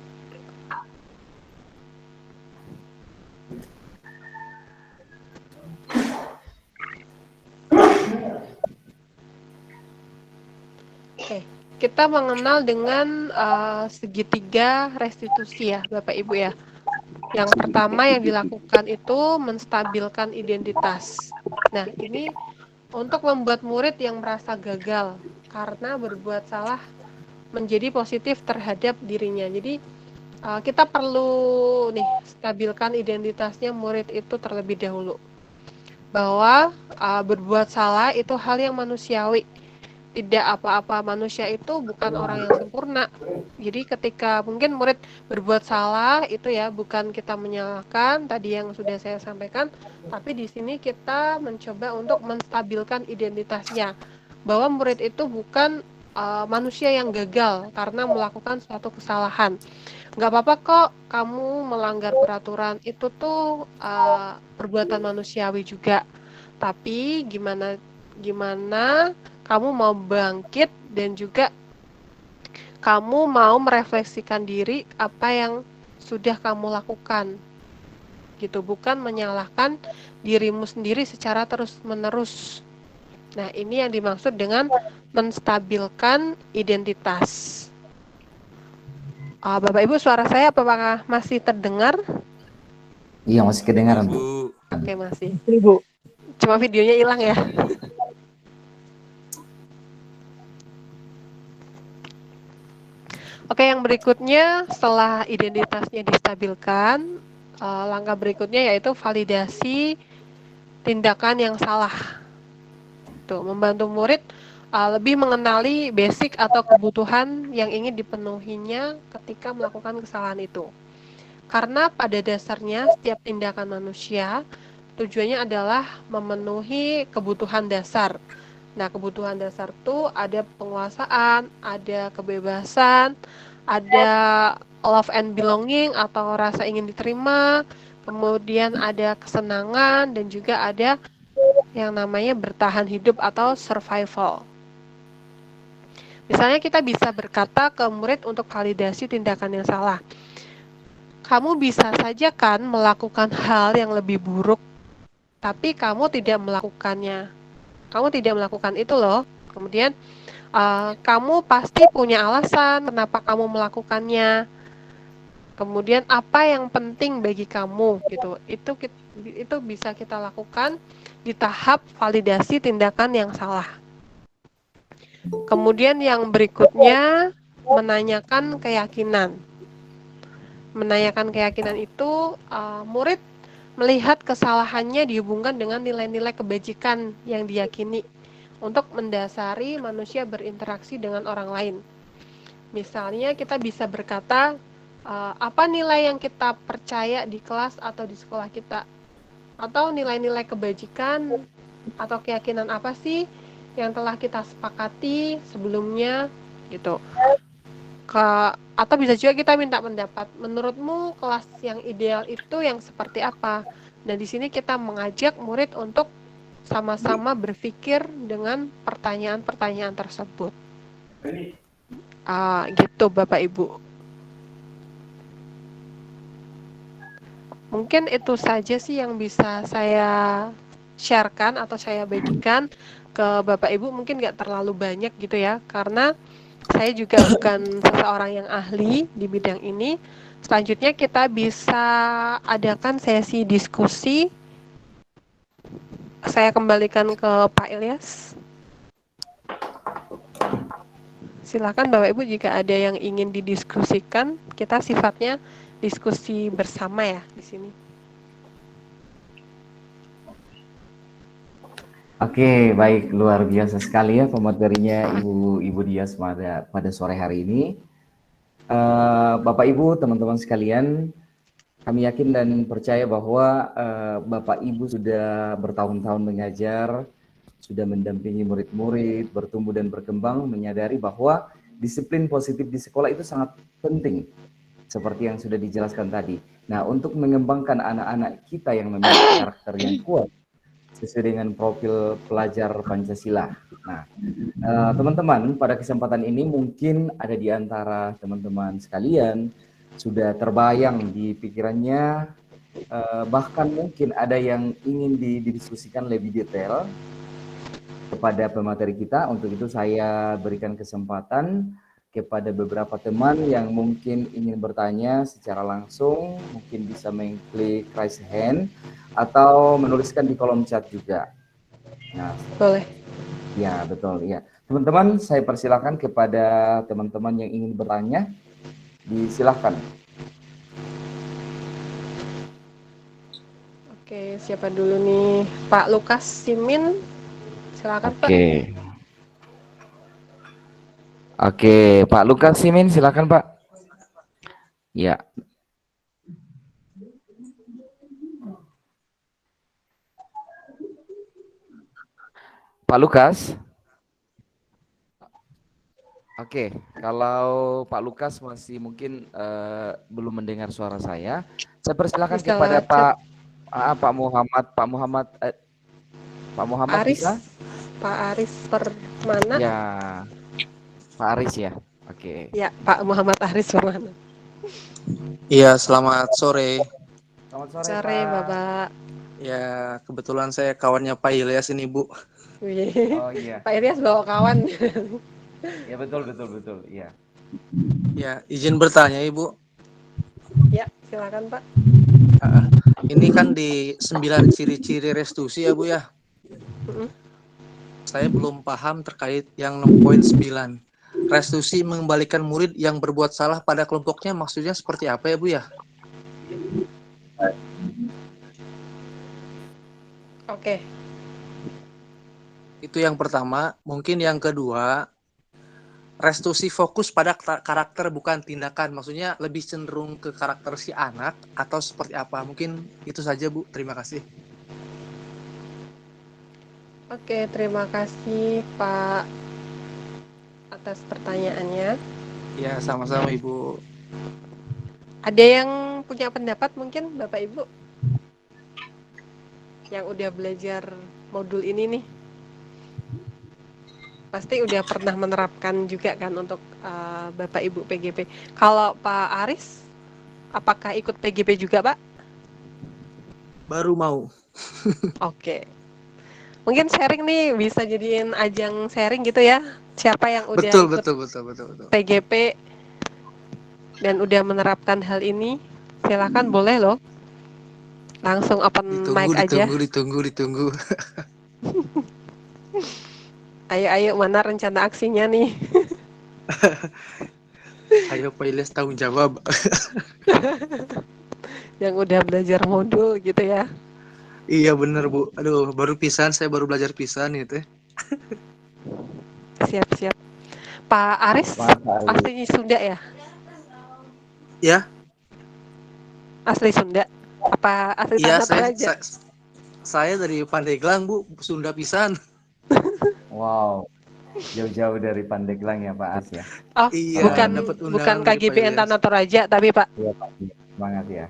Oke, kita mengenal dengan segitiga restitusi ya, Bapak Ibu ya. Yang pertama yang dilakukan itu menstabilkan identitas. Nah, ini untuk membuat murid yang merasa gagal karena berbuat salah menjadi positif terhadap dirinya. Jadi kita perlu nih stabilkan identitasnya murid itu terlebih dahulu. Bahwa berbuat salah itu hal yang manusiawi. Tidak apa-apa, manusia itu bukan orang yang sempurna. Jadi ketika mungkin murid berbuat salah itu ya, bukan kita menyalahkan tadi yang sudah saya sampaikan, tapi di sini kita mencoba untuk menstabilkan identitasnya, bahwa murid itu bukan manusia yang gagal karena melakukan suatu kesalahan. Nggak apa-apa kok kamu melanggar peraturan, itu tuh perbuatan manusiawi juga. Tapi gimana kamu mau bangkit dan juga kamu mau merefleksikan diri apa yang sudah kamu lakukan, gitu, bukan menyalahkan dirimu sendiri secara terus-menerus. Nah, ini yang dimaksud dengan menstabilkan identitas. Bapak Ibu, suara saya apakah masih terdengar? Iya, masih kedengaran, Bu. Oke, masih. Ibu. Cuma videonya hilang ya. Oke, yang berikutnya setelah identitasnya distabilkan, langkah berikutnya yaitu validasi tindakan yang salah. Tuh, membantu murid lebih mengenali basic atau kebutuhan yang ingin dipenuhinya ketika melakukan kesalahan itu. Karena pada dasarnya setiap tindakan manusia tujuannya adalah memenuhi kebutuhan dasar. Nah, kebutuhan dasar itu ada penguasaan, ada kebebasan, ada love and belonging atau rasa ingin diterima, kemudian ada kesenangan, dan juga ada yang namanya bertahan hidup atau survival. Misalnya kita bisa berkata ke murid untuk validasi tindakan yang salah. Kamu bisa saja kan melakukan hal yang lebih buruk, tapi kamu tidak melakukannya. Kamu tidak melakukan itu loh. Kemudian kamu pasti punya alasan kenapa kamu melakukannya. Kemudian apa yang penting bagi kamu gitu. Itu bisa kita lakukan di tahap validasi tindakan yang salah. Kemudian yang berikutnya menanyakan keyakinan. Menanyakan keyakinan itu murid melihat kesalahannya dihubungkan dengan nilai-nilai kebajikan yang diyakini untuk mendasari manusia berinteraksi dengan orang lain. Misalnya kita bisa berkata, apa nilai yang kita percaya di kelas atau di sekolah kita? Atau nilai-nilai kebajikan atau keyakinan apa sih yang telah kita sepakati sebelumnya gitu. Atau bisa juga kita minta pendapat, menurutmu kelas yang ideal itu yang seperti apa? Dan di sini kita mengajak murid untuk sama-sama berpikir dengan pertanyaan-pertanyaan tersebut. Gitu Bapak Ibu. Mungkin itu saja sih yang bisa saya sharekan atau saya bagikan ke Bapak Ibu. Mungkin nggak terlalu banyak gitu ya, karena saya juga bukan seseorang yang ahli di bidang ini. Selanjutnya kita bisa adakan sesi diskusi. Saya kembalikan ke Pak Ilyas. Silakan Bapak Ibu jika ada yang ingin didiskusikan, kita sifatnya diskusi bersama ya di sini. Oke, baik, luar biasa sekali ya pematerinya Ibu Dias pada sore hari ini. Bapak Ibu, teman-teman sekalian, kami yakin dan percaya bahwa Bapak Ibu sudah bertahun-tahun mengajar, sudah mendampingi murid-murid, bertumbuh dan berkembang, menyadari bahwa disiplin positif di sekolah itu sangat penting, seperti yang sudah dijelaskan tadi. Nah, untuk mengembangkan anak-anak kita yang memiliki karakter yang kuat, sesuai dengan profil pelajar Pancasila. Nah, teman-teman, pada kesempatan ini mungkin ada di antara teman-teman sekalian sudah terbayang di pikirannya, bahkan mungkin ada yang ingin didiskusikan lebih detail kepada pemateri kita. Untuk itu saya berikan kesempatan kepada beberapa teman yang mungkin ingin bertanya secara langsung, mungkin bisa mengklik raise hand atau menuliskan di kolom chat juga. Nah, Boleh. ya betul ya. Teman-teman, saya persilakan kepada teman-teman yang ingin bertanya, disilahkan. Oke, siapa dulu nih? Pak Lukas Simin, silakan Pak. Oke, Pak Lukas Simin, silakan Pak. Ya. Pak Lukas. Oke, kalau Pak Lukas masih mungkin belum mendengar suara saya persilakan Bisa kepada lewat Pak Muhammad Aris. bisa? Pak Aris Permana. Ya, Pak Aris ya. Oke. Ya, Pak Muhammad Aris Permana. Iya, selamat sore. Selamat sore, Sore, Pak. Bapak. Ya, kebetulan saya kawannya Pak Ilyas ini, Bu. Oh iya. Pak Ilyas bawa kawan. Ya betul, iya. Ya, izin bertanya, Ibu. Ya, silakan Pak. Ini kan di 9 ciri-ciri restitusi ya, Bu ya. Saya belum paham terkait yang 6.9. Restitusi mengembalikan murid yang berbuat salah pada kelompoknya maksudnya seperti apa ya, Bu ya? Oke. Itu yang pertama. Mungkin yang kedua, restitusi fokus pada karakter bukan tindakan. Maksudnya lebih cenderung ke karakter si anak atau seperti apa? Mungkin itu saja, Bu. Terima kasih. Oke, terima kasih Pak atas pertanyaannya. Ya, sama-sama Ibu. Ada yang punya pendapat mungkin Bapak Ibu? Yang udah belajar modul ini nih. Pasti udah pernah menerapkan juga kan untuk Bapak Ibu PGP. Kalau Pak Aris, apakah ikut PGP juga Pak? Baru mau. Oke. Mungkin sharing nih bisa jadiin ajang sharing gitu ya. Siapa yang udah ikut betul. PGP dan udah menerapkan hal ini, silakan boleh loh. Langsung open mic aja. Ditunggu. Ayo, mana rencana aksinya nih? Ayo Pak Ilyas tanggung jawab. Yang udah belajar modul gitu ya. Iya bener Bu. Aduh, saya baru belajar pisan gitu. Siap. Pak Aris, asli Sunda ya? Ya. Asli Sunda? Apa asli Iya, Tanah Toraja? saya dari Pandeglang Bu, Sunda pisan. Wow, jauh-jauh dari Pandeglang ya Pak As ya. Oh, iya, bukan KGBN Tanah Toraja tapi Pak. Iya Pak, semangat ya.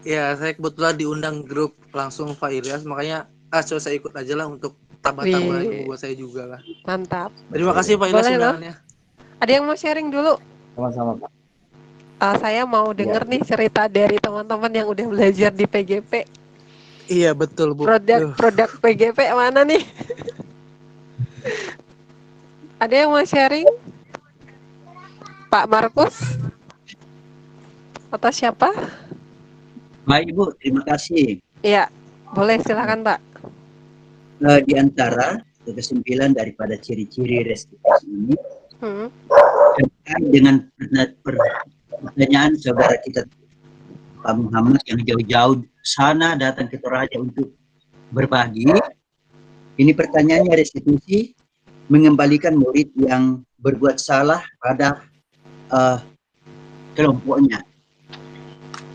Ya, saya kebetulan diundang grup langsung Pak Ilyas, makanya coba saya ikut aja lah untuk tambah-tambah ilmu buat saya juga lah. Mantap. Terima kasih Pak Ilyas undangannya. Ada yang mau sharing dulu? Sama-sama Pak. Saya mau denger nih cerita dari teman-teman yang udah belajar di PGP. Iya betul Bu. Produk PGP mana nih? Ada yang mau sharing? Pak Markus? Atau siapa? Baik Ibu, terima kasih. Iya, boleh silakan Pak. Di antara kesimpulan daripada ciri-ciri restitusi ini terkait dengan pertanyaan saudara kita Pak Muhammad yang jauh-jauh sana datang ke Toraja untuk berbagi. Ini pertanyaannya restitusi mengembalikan murid yang berbuat salah pada kelompoknya.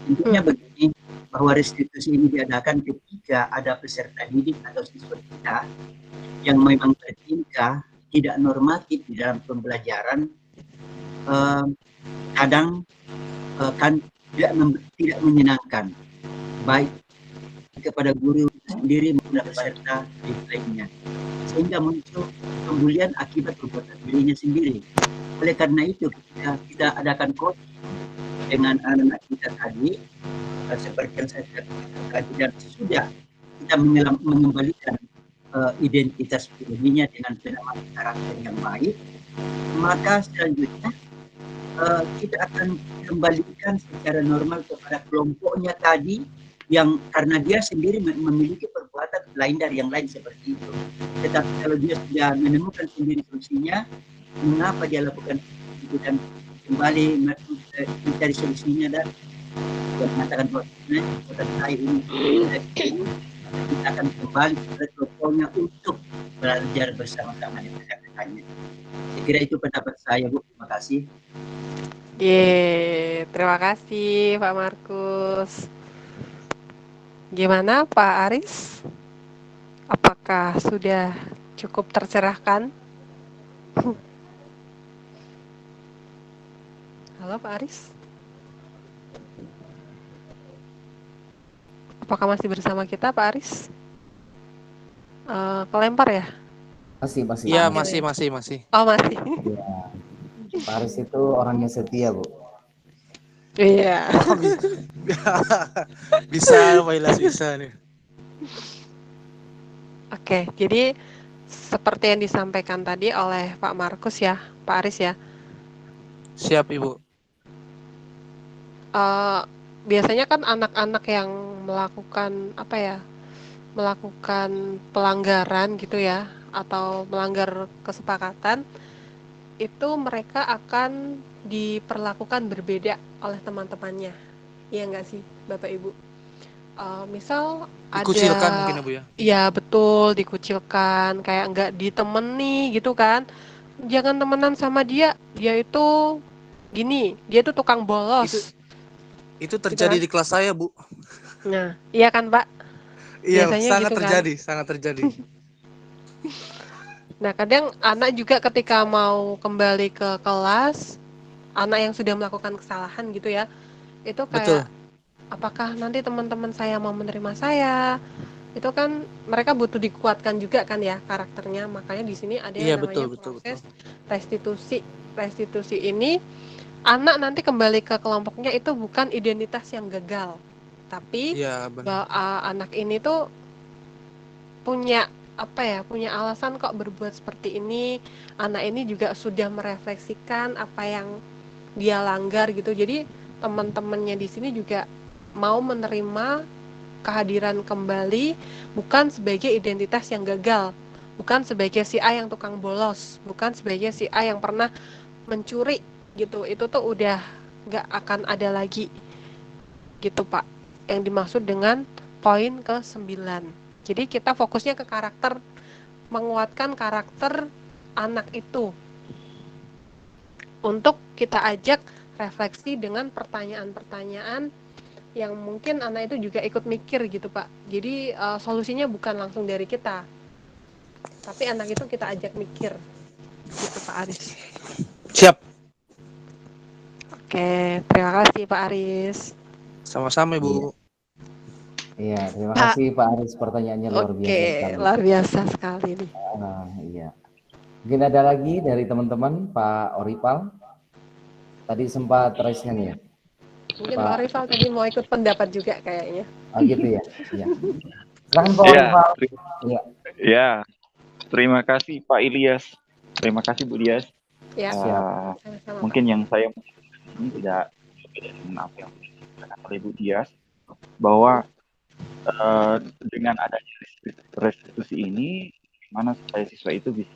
Tentunya begini, bahwa restitusi ini diadakan ketika ada peserta didik atau siswa kita yang memang bertingkah tidak normatif di dalam pembelajaran, kadang kan tidak menyenangkan, baik kepada guru sendiri maupun peserta didik lainnya, sehingga muncul pembulian akibat perbuatan dirinya sendiri. Oleh karena itu, ketika kita adakan coaching dengan anak-anak kita tadi, seperti yang saya katakan tadi, dan sesudah kita mengembalikan identitas dirinya dengan penampilan karakter yang baik, maka selanjutnya kita akan kembalikan secara normal kepada kelompoknya tadi, yang karena dia sendiri memiliki perbuatan lain dari yang lain seperti itu. Tetapi kalau dia sudah menemukan sendiri solusinya, mengapa dia lakukan itu, dan kembali mencari solusinya dan mengatakan bahwa saya ini kita akan kembali ke kelompoknya untuk belajar bersama-sama dengan rekan-rekannya. Saya kira itu pendapat saya, Bu. Terima kasih. Terima kasih Pak Markus. Gimana Pak Aris? Apakah sudah cukup tercerahkan? Halo Pak Aris? Apakah masih bersama kita Pak Aris? Kelempar ya? Masih. Iya, masih. Oh, masih. Ya. Pak Aris itu orangnya setia, Bu. Iya. Bisa, Pak Ilyas, bisa nih. Oke, jadi seperti yang disampaikan tadi oleh Pak Markus ya, Pak Aris ya. Siap, Ibu. Biasanya kan anak-anak yang melakukan pelanggaran gitu ya, atau melanggar kesepakatan, itu mereka akan diperlakukan berbeda oleh teman-temannya. Iya nggak sih, Bapak Ibu? Misal Dikucilkan ada, mungkin ya, Bu ya? iya betul, dikucilkan, kayak nggak ditemani gitu kan. Jangan temenan sama dia itu gini, dia tuh tukang bolos. Itu terjadi gitu kan? di kelas saya, Bu. Nah, iya kan Pak? Iya, Biasanya sangat gitu kan? terjadi, sangat terjadi. Nah, kadang anak juga ketika mau kembali ke kelas, anak yang sudah melakukan kesalahan gitu ya, itu kayak, apakah nanti teman-teman saya mau menerima saya? Itu kan mereka butuh dikuatkan juga kan ya karakternya. Makanya di sini ada yang namanya proses restitusi. Restitusi ini anak nanti kembali ke kelompoknya itu bukan identitas yang gagal, tapi anak ini tuh punya alasan kok berbuat seperti ini. Anak ini juga sudah merefleksikan apa yang dia langgar gitu. Jadi teman-temannya di sini juga mau menerima kehadiran kembali, bukan sebagai identitas yang gagal, bukan sebagai si A yang tukang bolos, bukan sebagai si A yang pernah mencuri gitu. Itu tuh udah nggak akan ada lagi gitu Pak, yang dimaksud dengan poin ke-9. Jadi kita fokusnya ke karakter, menguatkan karakter anak itu, untuk kita ajak refleksi dengan pertanyaan-pertanyaan yang mungkin anak itu juga ikut mikir gitu Pak. Jadi solusinya bukan langsung dari kita, tapi anak itu kita ajak mikir gitu Pak Aris. Siap. Oke, terima kasih Pak Aris. Sama-sama Ibu. Iya, terima kasih Pak Aris, pertanyaannya luar biasa sekali. Luar biasa sekali nih. Iya. Mungkin ada lagi dari teman-teman, Pak Oripal. Tadi sempat raise hand ya. Mungkin Pak Rival tadi mau ikut pendapat juga kayaknya. Oh gitu ya. Iya. Silakan Pak Ya, Rival. Iya. ya, terima kasih Pak Ilyas. Terima kasih Bu Dias. Ya, Siap. sama-sama Pak. Mungkin yang saya ini tidak berbeda dengan apa yang dikatakan oleh Bu Dias, bahwa dengan adanya restitusi ini, bagaimana supaya siswa itu bisa,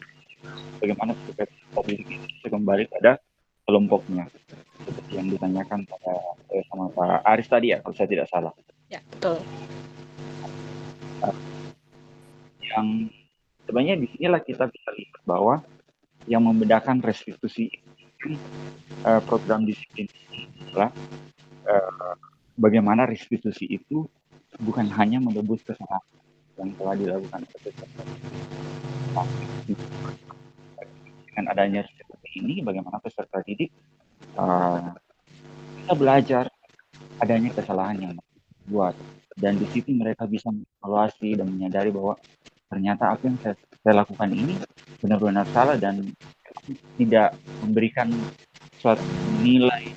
bagaimana supaya publik itu bisa kembali pada kelompoknya, seperti yang ditanyakan pada sama Pak Aris tadi ya, kalau saya tidak salah. Ya, betul. Yang sebenarnya di sinilah kita bisa lihat bahwa yang membedakan restitusi program disiplin adalah bagaimana restitusi itu bukan hanya menebus kesalahan yang telah dilakukan dengan adanya restitusi ini, bagaimana peserta didik bisa belajar adanya kesalahan yang dibuat, dan di situ mereka bisa mengevaluasi dan menyadari bahwa ternyata apa yang saya lakukan ini benar-benar salah dan tidak memberikan suatu nilai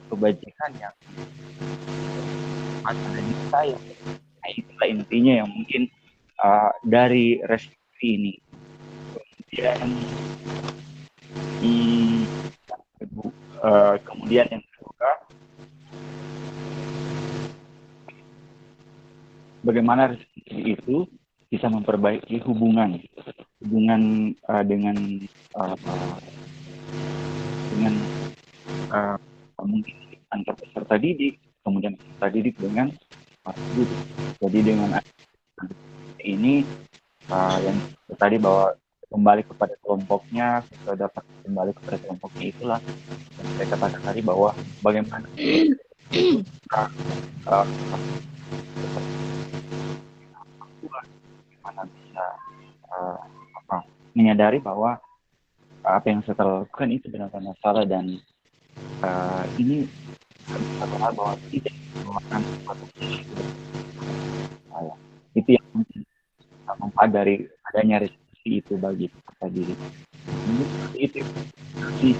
kebajikan yang ada di saya. Nah, itulah intinya yang mungkin dari restitusi ini. Kemudian yang kedua, bagaimana restitusi itu bisa memperbaiki hubungan dengan mungkin antar peserta didik, kemudian peserta didik dengan guru. Jadi dengan ini yang tadi bahwa kembali kepada kelompoknya, kita dapat kembali kepada kelompoknya, itulah yang saya katakan tadi bahwa bagaimana bagaimana bisa menyadari bahwa apa yang saya lakukan itu benar-benar salah, dan ini satu hal bahwa tidak merupakan suatu salah. Itu yang mungkin manfaat dari adanya restitusi itu bagi peserta didik. Itu sih.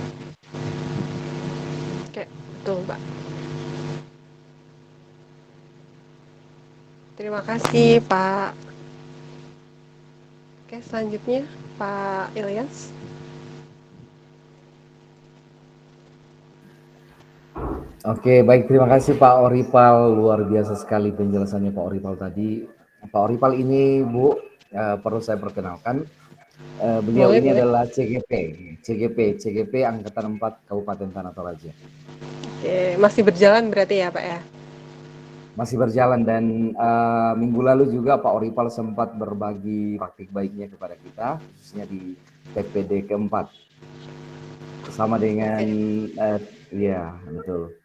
Oke, betul Pak. Terima kasih Pak. Oke, selanjutnya Pak Ilyas. Oke, baik, terima kasih Pak Oripal, luar biasa sekali penjelasannya Pak Oripal tadi. Pak Oripal ini Bu, perlu saya perkenalkan, beliau Boleh, ini boleh. adalah CGP Angkatan 4 Kabupaten Tanah Toraja. Oke, masih berjalan berarti ya Pak ya? Masih berjalan, dan minggu lalu juga Pak Oripal sempat berbagi praktik baiknya kepada kita, khususnya di TPD keempat. Sama dengan, ya betul.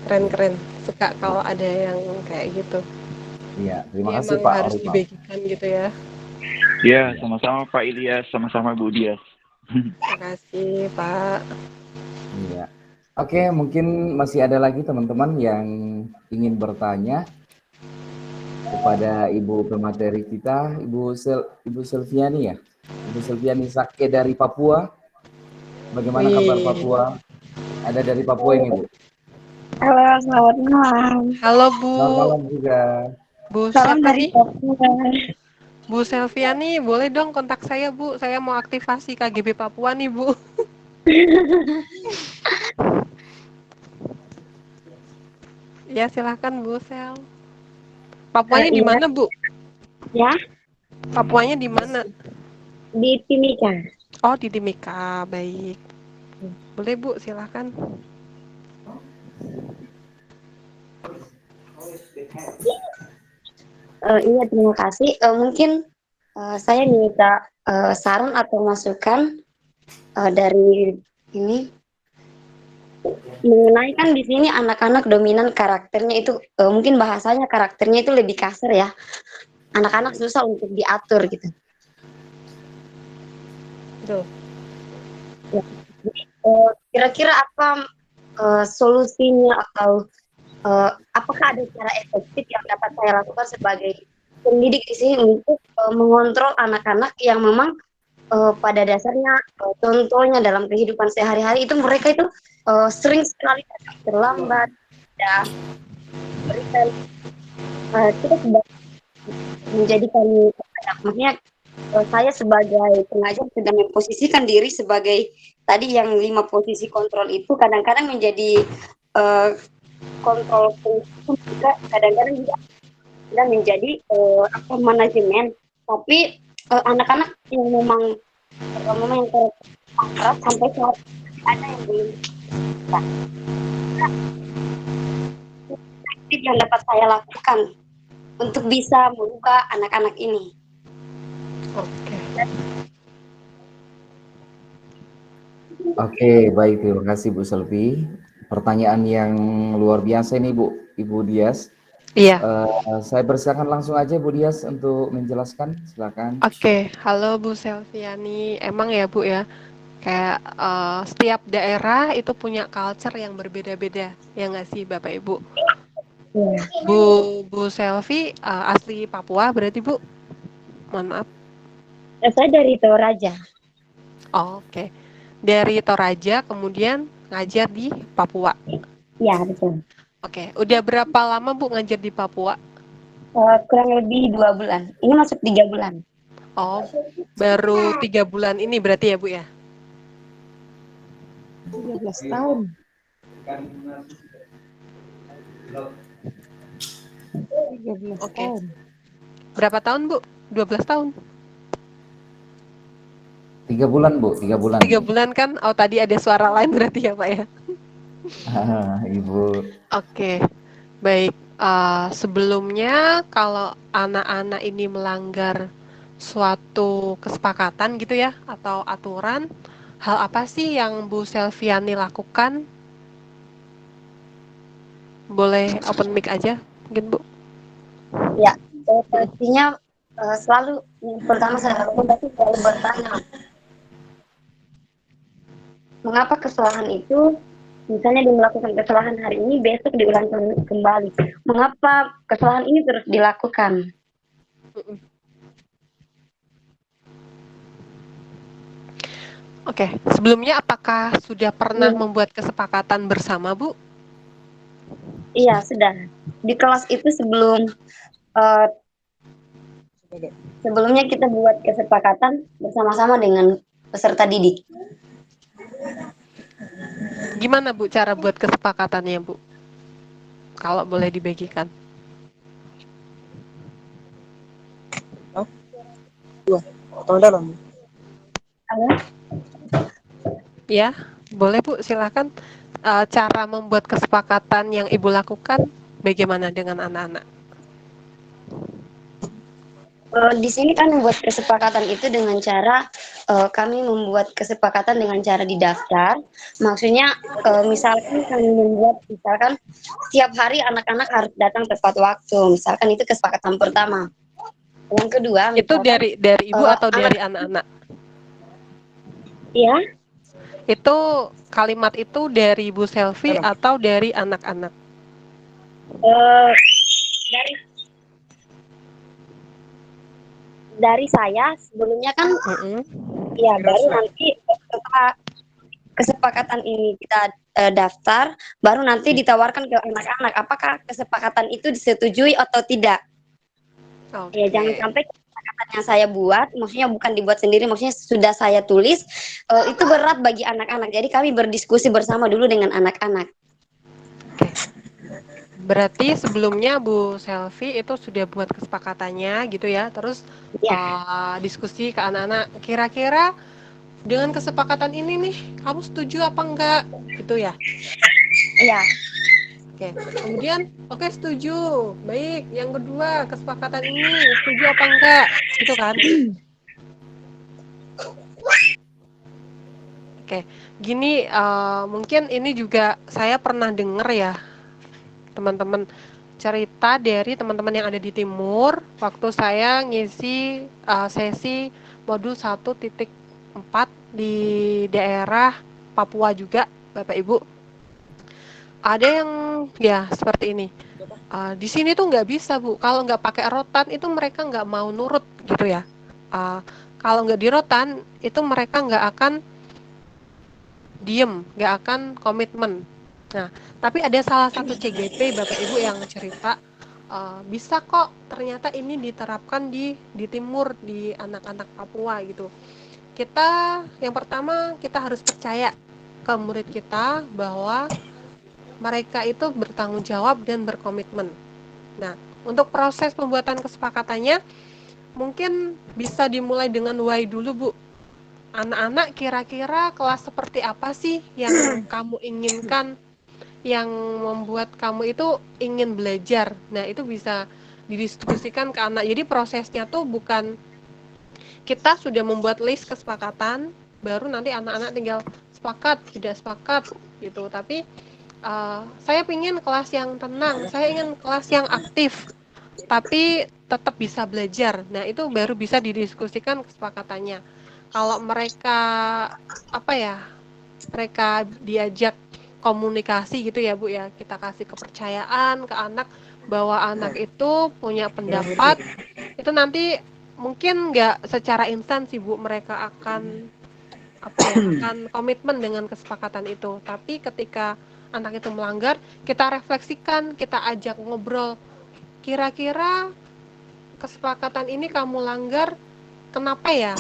Keren-keren, suka kalau ada yang kayak gitu. Iya, terima Ini kasih emang Pak harus Oripal. dibagikan gitu ya. Ya, sama-sama Pak Ilyas, sama-sama Bu Dias. Terima kasih Pak. Iya. Oke, mungkin masih ada lagi teman-teman yang ingin bertanya kepada Ibu pemateri kita, Ibu Selviani ya. Ibu Selviani Sake dari Papua. Bagaimana kabar Papua? Ada dari Papua ini, Bu? Halo, selamat malam. Halo Bu. Selamat malam juga. Bu Salam siapa dari nih? Papua. Bu Selviani, boleh dong kontak saya Bu. Saya mau aktivasi KGB Papua nih Bu. Ya silakan Bu Sel. Papuanya di mana Bu? Ya, Papuanya di mana? di Timika. Oh di Timika, baik. Boleh Bu, silakan. Iya, terima kasih. Mungkin saya minta saran atau masukan dari ini mengenai, kan di sini anak-anak dominan karakternya itu mungkin bahasanya karakternya itu lebih kasar ya. Anak-anak susah untuk diatur gitu. Betul. Ya. Kira-kira apa solusinya, atau apakah ada cara efektif yang dapat saya lakukan sebagai pendidik di sini untuk mengontrol anak-anak yang memang pada dasarnya contohnya dalam kehidupan sehari-hari itu mereka itu sering sekali datang terlambat dan berikan kita sebagai menjadikan maksudnya saya sebagai pengajar sudah memposisikan diri sebagai tadi yang 5 posisi kontrol itu kadang-kadang menjadi kontrol juga kadang-kadang juga sudah menjadi manajemen tapi anak-anak yang memang yang keras sampai saat ada yang belum aktif yang dapat saya lakukan untuk bisa merubah anak-anak ini. Oke. Oke, baik, terima kasih Bu Selvi. Pertanyaan yang luar biasa nih Bu, Ibu Dias. Iya. Saya persilakan langsung aja Bu Dias untuk menjelaskan, silakan. Oke, halo Bu Selviani. Emang ya Bu ya, kayak setiap daerah itu punya culture yang berbeda-beda, ya nggak sih Bapak Ibu? Bu Selvi asli Papua berarti Bu? Mohon maaf. Saya dari Toraja. Oh, oke. Dari Toraja kemudian ngajar di Papua. Ya, betul. Oke, udah berapa lama Bu ngajar di Papua? Kurang lebih 2 bulan. Ini masuk 3 bulan. Oh, baru 3 bulan ini berarti ya Bu ya? 13 tahun. 13 tahun. Berapa tahun Bu? 12 tahun? 3 bulan Bu, 3 bulan. 3 bulan kan? Oh tadi ada suara lain berarti ya Pak ya? Ibu. Oke, baik. Sebelumnya kalau anak-anak ini melanggar suatu kesepakatan gitu ya atau aturan, hal apa sih yang Bu Selviani lakukan? Boleh open mic aja mungkin Bu. Ya, pastinya selalu yang pertama saya lakukan itu selalu bertanya mengapa kesalahan itu misalnya dia melakukan kesalahan hari ini besok diulang kembali mengapa kesalahan ini terus dilakukan. Oke, sebelumnya apakah sudah pernah membuat kesepakatan bersama Bu? Iya, sudah. Di kelas itu sebelumnya kita buat kesepakatan bersama-sama dengan peserta didik. Gimana Bu cara buat kesepakatannya Bu? Kalau boleh dibagikan. Ya, boleh Bu, silakan. Cara membuat kesepakatan yang Ibu lakukan bagaimana dengan anak-anak? Di sini kan membuat kesepakatan itu dengan cara kami membuat kesepakatan dengan cara didaftar. Maksudnya misalkan kami membuat setiap hari anak-anak harus datang tepat waktu. Misalkan itu kesepakatan pertama. Yang kedua, itu dari Ibu atau dari anak-anak? Iya. Itu kalimat itu dari Bu Selvi atau dari anak-anak? Dari saya sebelumnya kan ya baru nanti setelah kesepakatan ini kita daftar baru nanti ditawarkan ke anak-anak apakah kesepakatan itu disetujui atau tidak. Ya jangan sampai kesepakatan yang saya buat maksudnya bukan dibuat sendiri maksudnya sudah saya tulis itu berat bagi anak-anak jadi kami berdiskusi bersama dulu dengan anak-anak. Berarti sebelumnya Bu Selvi itu sudah buat kesepakatannya gitu ya, terus diskusi ke anak-anak, kira-kira dengan kesepakatan ini nih, kamu setuju apa enggak? Gitu ya? Iya. Oke, kemudian oke setuju, baik. Yang kedua kesepakatan ini setuju apa enggak? Gitu kan? Oke, gini mungkin ini juga saya pernah dengar ya. Teman-teman cerita dari teman-teman yang ada di timur waktu saya ngisi sesi modul 1.4 di daerah Papua juga Bapak Ibu ada yang ya seperti ini di sini tuh nggak bisa Bu kalau nggak pakai rotan itu mereka nggak mau nurut gitu ya kalau nggak di rotan, itu mereka nggak akan diem, nggak akan komitmen. Nah, tapi ada salah satu CGP Bapak Ibu yang cerita, bisa kok ternyata ini diterapkan di timur, di anak-anak Papua gitu. Kita, yang pertama kita harus percaya ke murid kita bahwa mereka itu bertanggung jawab dan berkomitmen. Nah, untuk proses pembuatan kesepakatannya, mungkin bisa dimulai dengan why dulu, Bu. Anak-anak kira-kira kelas seperti apa sih yang kamu inginkan, yang membuat kamu itu ingin belajar. Nah, itu bisa didiskusikan ke anak. Jadi prosesnya tuh bukan kita sudah membuat list kesepakatan, baru nanti anak-anak tinggal sepakat, tidak sepakat gitu. Tapi saya ingin kelas yang tenang, saya ingin kelas yang aktif, tapi tetap bisa belajar. Nah, itu baru bisa didiskusikan kesepakatannya. Kalau mereka mereka diajak komunikasi gitu ya Bu ya, kita kasih kepercayaan ke anak bahwa anak itu punya pendapat, itu nanti mungkin nggak secara instan sih Bu, mereka akan akan komitmen dengan kesepakatan itu. Tapi ketika anak itu melanggar, kita refleksikan, kita ajak ngobrol, kira-kira kesepakatan ini kamu langgar, kenapa ya?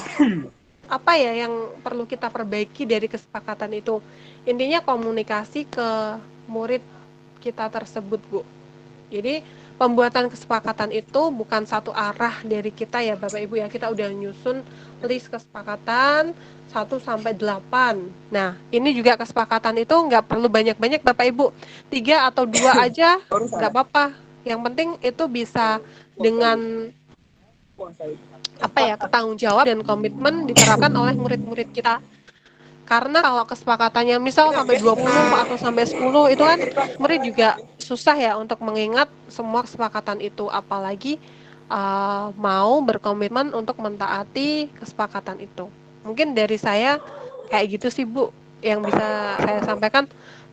Apa ya yang perlu kita perbaiki dari kesepakatan itu? Intinya komunikasi ke murid kita tersebut, Bu. Jadi pembuatan kesepakatan itu bukan satu arah dari kita ya Bapak Ibu ya. Kita udah nyusun list kesepakatan 1 sampai 8. Nah, ini juga kesepakatan itu nggak perlu banyak-banyak Bapak Ibu. 3 atau 2 aja nggak apa-apa. Yang penting itu bisa dengan ketanggung jawab dan komitmen diterapkan oleh murid-murid kita. Karena kalau kesepakatannya misal sampai 20 atau sampai 10 itu kan murid juga susah ya untuk mengingat semua kesepakatan itu, apalagi mau berkomitmen untuk mentaati kesepakatan itu. Mungkin dari saya kayak gitu sih Bu yang bisa saya sampaikan.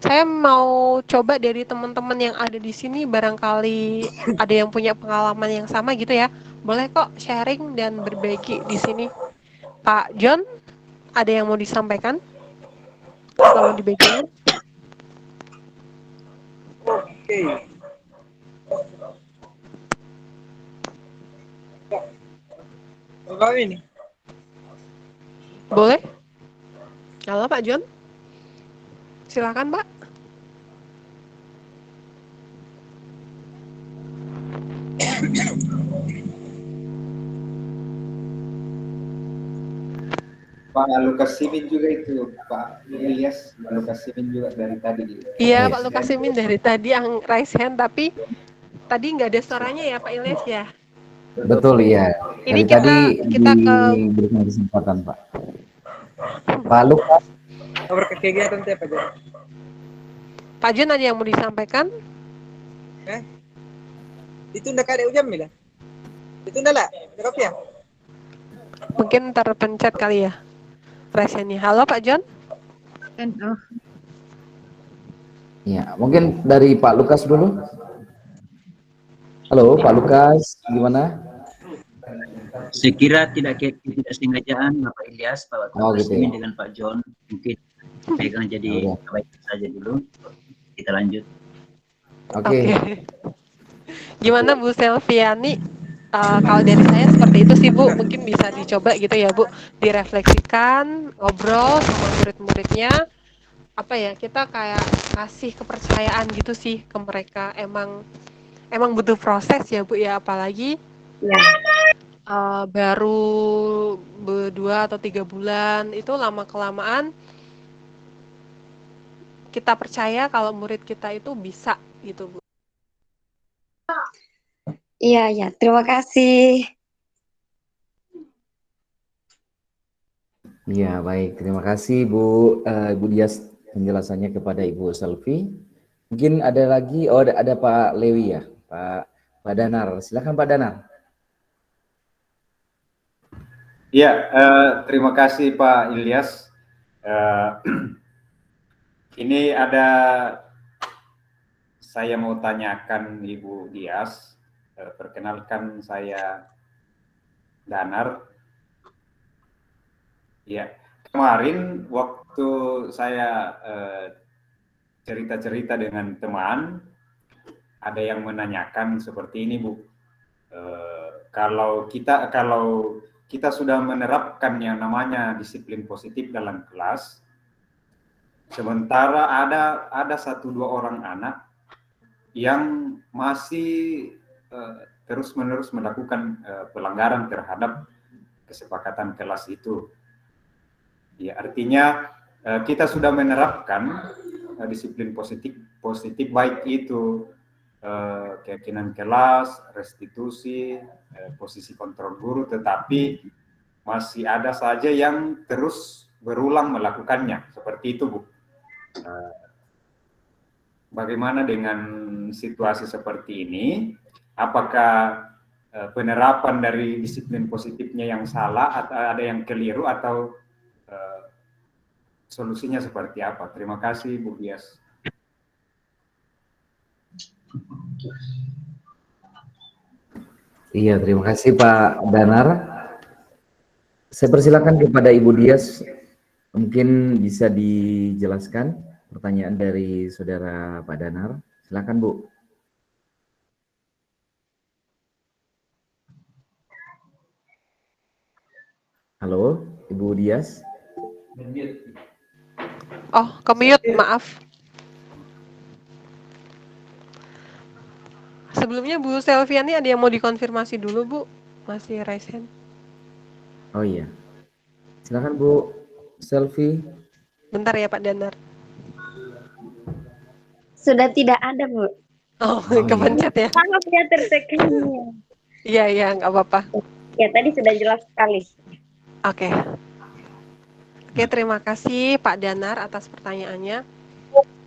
Saya mau coba dari teman-teman yang ada di sini, barangkali ada yang punya pengalaman yang sama gitu ya. Boleh kok sharing dan berbagi di sini. Pak John, ada yang mau disampaikan? Atau mau dibagi? Oke. Bapak ini. Boleh? Halo Pak John. Silakan Pak. Pak Lukas Simin juga itu, Pak Ilyas, Pak Lukas Simin juga dari tadi. Iya, Pak Lukas Simin dari tadi yang raise hand, tapi tadi nggak ada suaranya ya Pak Ilyas ya? Betul ya. Ini Dari tadi kita ke diberikan kesempatan Pak. Pak Lukas. Kegiatan apa John? Pak John ada yang mau disampaikan? Itu ndak ada ujam ya? Itu ndak lah, ya? Mungkin terpencet kali ya. Raise-nya. Halo Pak John. Ya, mungkin dari Pak Lukas dulu. Halo Pak Lukas, gimana? Saya kira tidak sengajaan Bapak Ilyas, Pak Lukas gitu ya. dengan Pak John mungkin pegang jadi baik saja dulu. Kita lanjut. Oke. Gimana Bu Selviani? Kalau dari saya seperti itu sih Bu, mungkin bisa dicoba gitu ya Bu, direfleksikan, ngobrol sama murid-muridnya, kita kayak kasih kepercayaan gitu sih ke mereka. Emang butuh proses ya Bu ya, apalagi baru 2 atau 3 bulan, itu lama-kelamaan kita percaya kalau murid kita itu bisa gitu Bu. Iya, terima kasih. Iya, baik. Terima kasih Ibu Dias penjelasannya kepada Ibu Selvi. Mungkin ada lagi, ada Pak Lewi ya, Pak Danar. Silakan Pak Danar. Iya, terima kasih Pak Ilyas. Ini saya mau tanyakan Ibu Dias. Perkenalkan saya Danar. Ya, kemarin waktu saya cerita-cerita dengan teman, ada yang menanyakan seperti ini, Bu. Kalau kita sudah menerapkan yang namanya disiplin positif dalam kelas, sementara ada 1-2 orang anak yang masih terus-menerus melakukan pelanggaran terhadap kesepakatan kelas itu. Ya, artinya kita sudah menerapkan disiplin positif baik itu keyakinan kelas, restitusi, posisi kontrol guru, tetapi masih ada saja yang terus berulang melakukannya. Seperti itu, Bu. Bagaimana dengan situasi seperti ini? Apakah penerapan dari disiplin positifnya yang salah, atau ada yang keliru, atau solusinya seperti apa? Terima kasih, Bu Dias. Iya, terima kasih Pak Danar. Saya persilakan kepada Ibu Dias, mungkin bisa dijelaskan pertanyaan dari saudara Pak Danar. Silakan Bu. Halo, Ibu Dias. Oh, ke-mute, maaf. Sebelumnya Bu Selviani ada yang mau dikonfirmasi dulu, Bu? Masih raise hand. Oh iya. Silakan Bu Selvi. Bentar ya Pak Danar. Sudah tidak ada, Bu. Oh, kepencet ya. Maaf ya tertekannya. Iya, nggak apa-apa. Ya, tadi sudah jelas sekali. Oke. Oke, terima kasih Pak Danar atas pertanyaannya.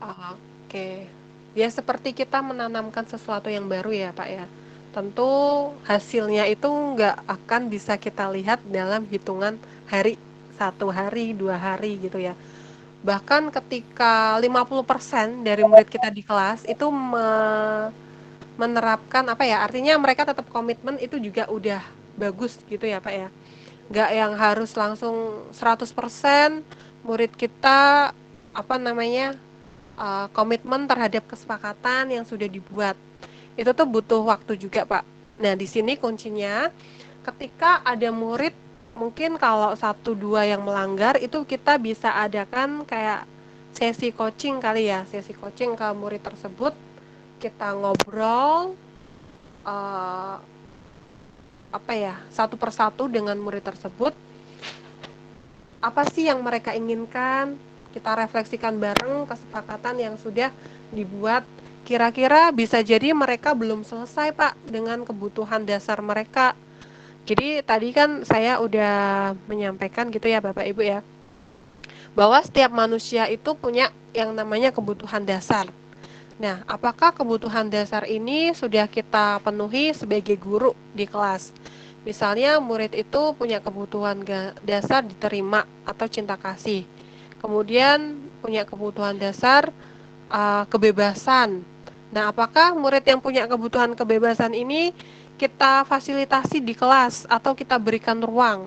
Oke. Ya seperti kita menanamkan sesuatu yang baru ya Pak ya. Tentu hasilnya itu nggak akan bisa kita lihat dalam hitungan hari, 1 hari, 2 hari gitu ya. Bahkan ketika 50% dari murid kita di kelas itu menerapkan apa ya, artinya mereka tetap komitmen, itu juga udah bagus gitu ya Pak ya. Nggak yang harus langsung 100% murid kita apa namanya komitmen terhadap kesepakatan yang sudah dibuat. Itu tuh butuh waktu juga, Pak. Nah, di sini kuncinya ketika ada murid, mungkin kalau 1-2 yang melanggar, itu kita bisa adakan kayak sesi coaching kali ya, sesi coaching ke murid tersebut. Kita ngobrol apa ya, satu persatu dengan murid tersebut. Apa sih yang mereka inginkan? Kita refleksikan bareng kesepakatan yang sudah dibuat. Kira-kira bisa jadi mereka belum selesai Pak dengan kebutuhan dasar mereka. Jadi tadi kan saya udah menyampaikan gitu ya Bapak Ibu ya, bahwa setiap manusia itu punya yang namanya kebutuhan dasar. Nah, apakah kebutuhan dasar ini sudah kita penuhi sebagai guru di kelas? Misalnya murid itu punya kebutuhan dasar diterima atau cinta kasih. Kemudian punya kebutuhan dasar kebebasan. Nah, apakah murid yang punya kebutuhan kebebasan ini kita fasilitasi di kelas atau kita berikan ruang?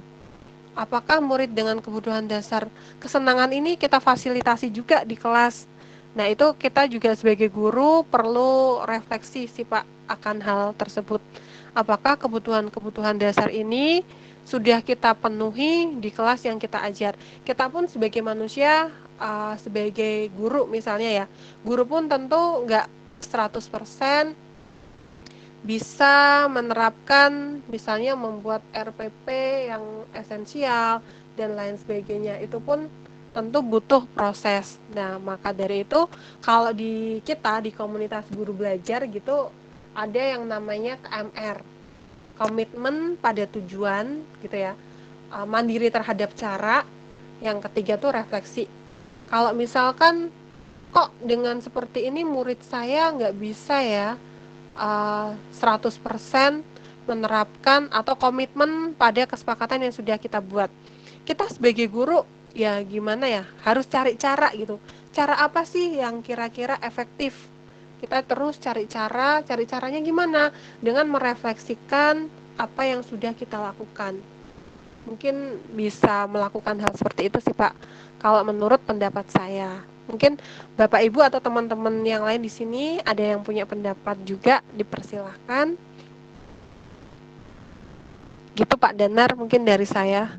Apakah murid dengan kebutuhan dasar kesenangan ini kita fasilitasi juga di kelas? Nah, itu kita juga sebagai guru perlu refleksi sih Pak akan hal tersebut. Apakah kebutuhan-kebutuhan dasar ini sudah kita penuhi di kelas yang kita ajar? Kita pun sebagai manusia, sebagai guru misalnya ya, guru pun tentu nggak 100% bisa menerapkan misalnya membuat RPP yang esensial dan lain sebagainya. Itu pun tentu butuh proses. Nah, maka dari itu kalau di kita di komunitas guru belajar gitu ada yang namanya KMR, komitmen pada tujuan gitu ya, mandiri terhadap cara. Yang ketiga tuh refleksi. Kalau misalkan kok dengan seperti ini murid saya nggak bisa ya 100% menerapkan atau komitmen pada kesepakatan yang sudah kita buat. Kita sebagai guru ya gimana ya, harus cari cara gitu. Cara apa sih yang kira-kira efektif? Kita terus cari caranya gimana? Dengan merefleksikan apa yang sudah kita lakukan. mungkin bisa melakukan hal seperti itu sih Pak. Kalau menurut pendapat saya, mungkin Bapak Ibu atau teman-teman yang lain di sini ada yang punya pendapat juga, dipersilahkan. Gitu Pak Danar mungkin dari saya.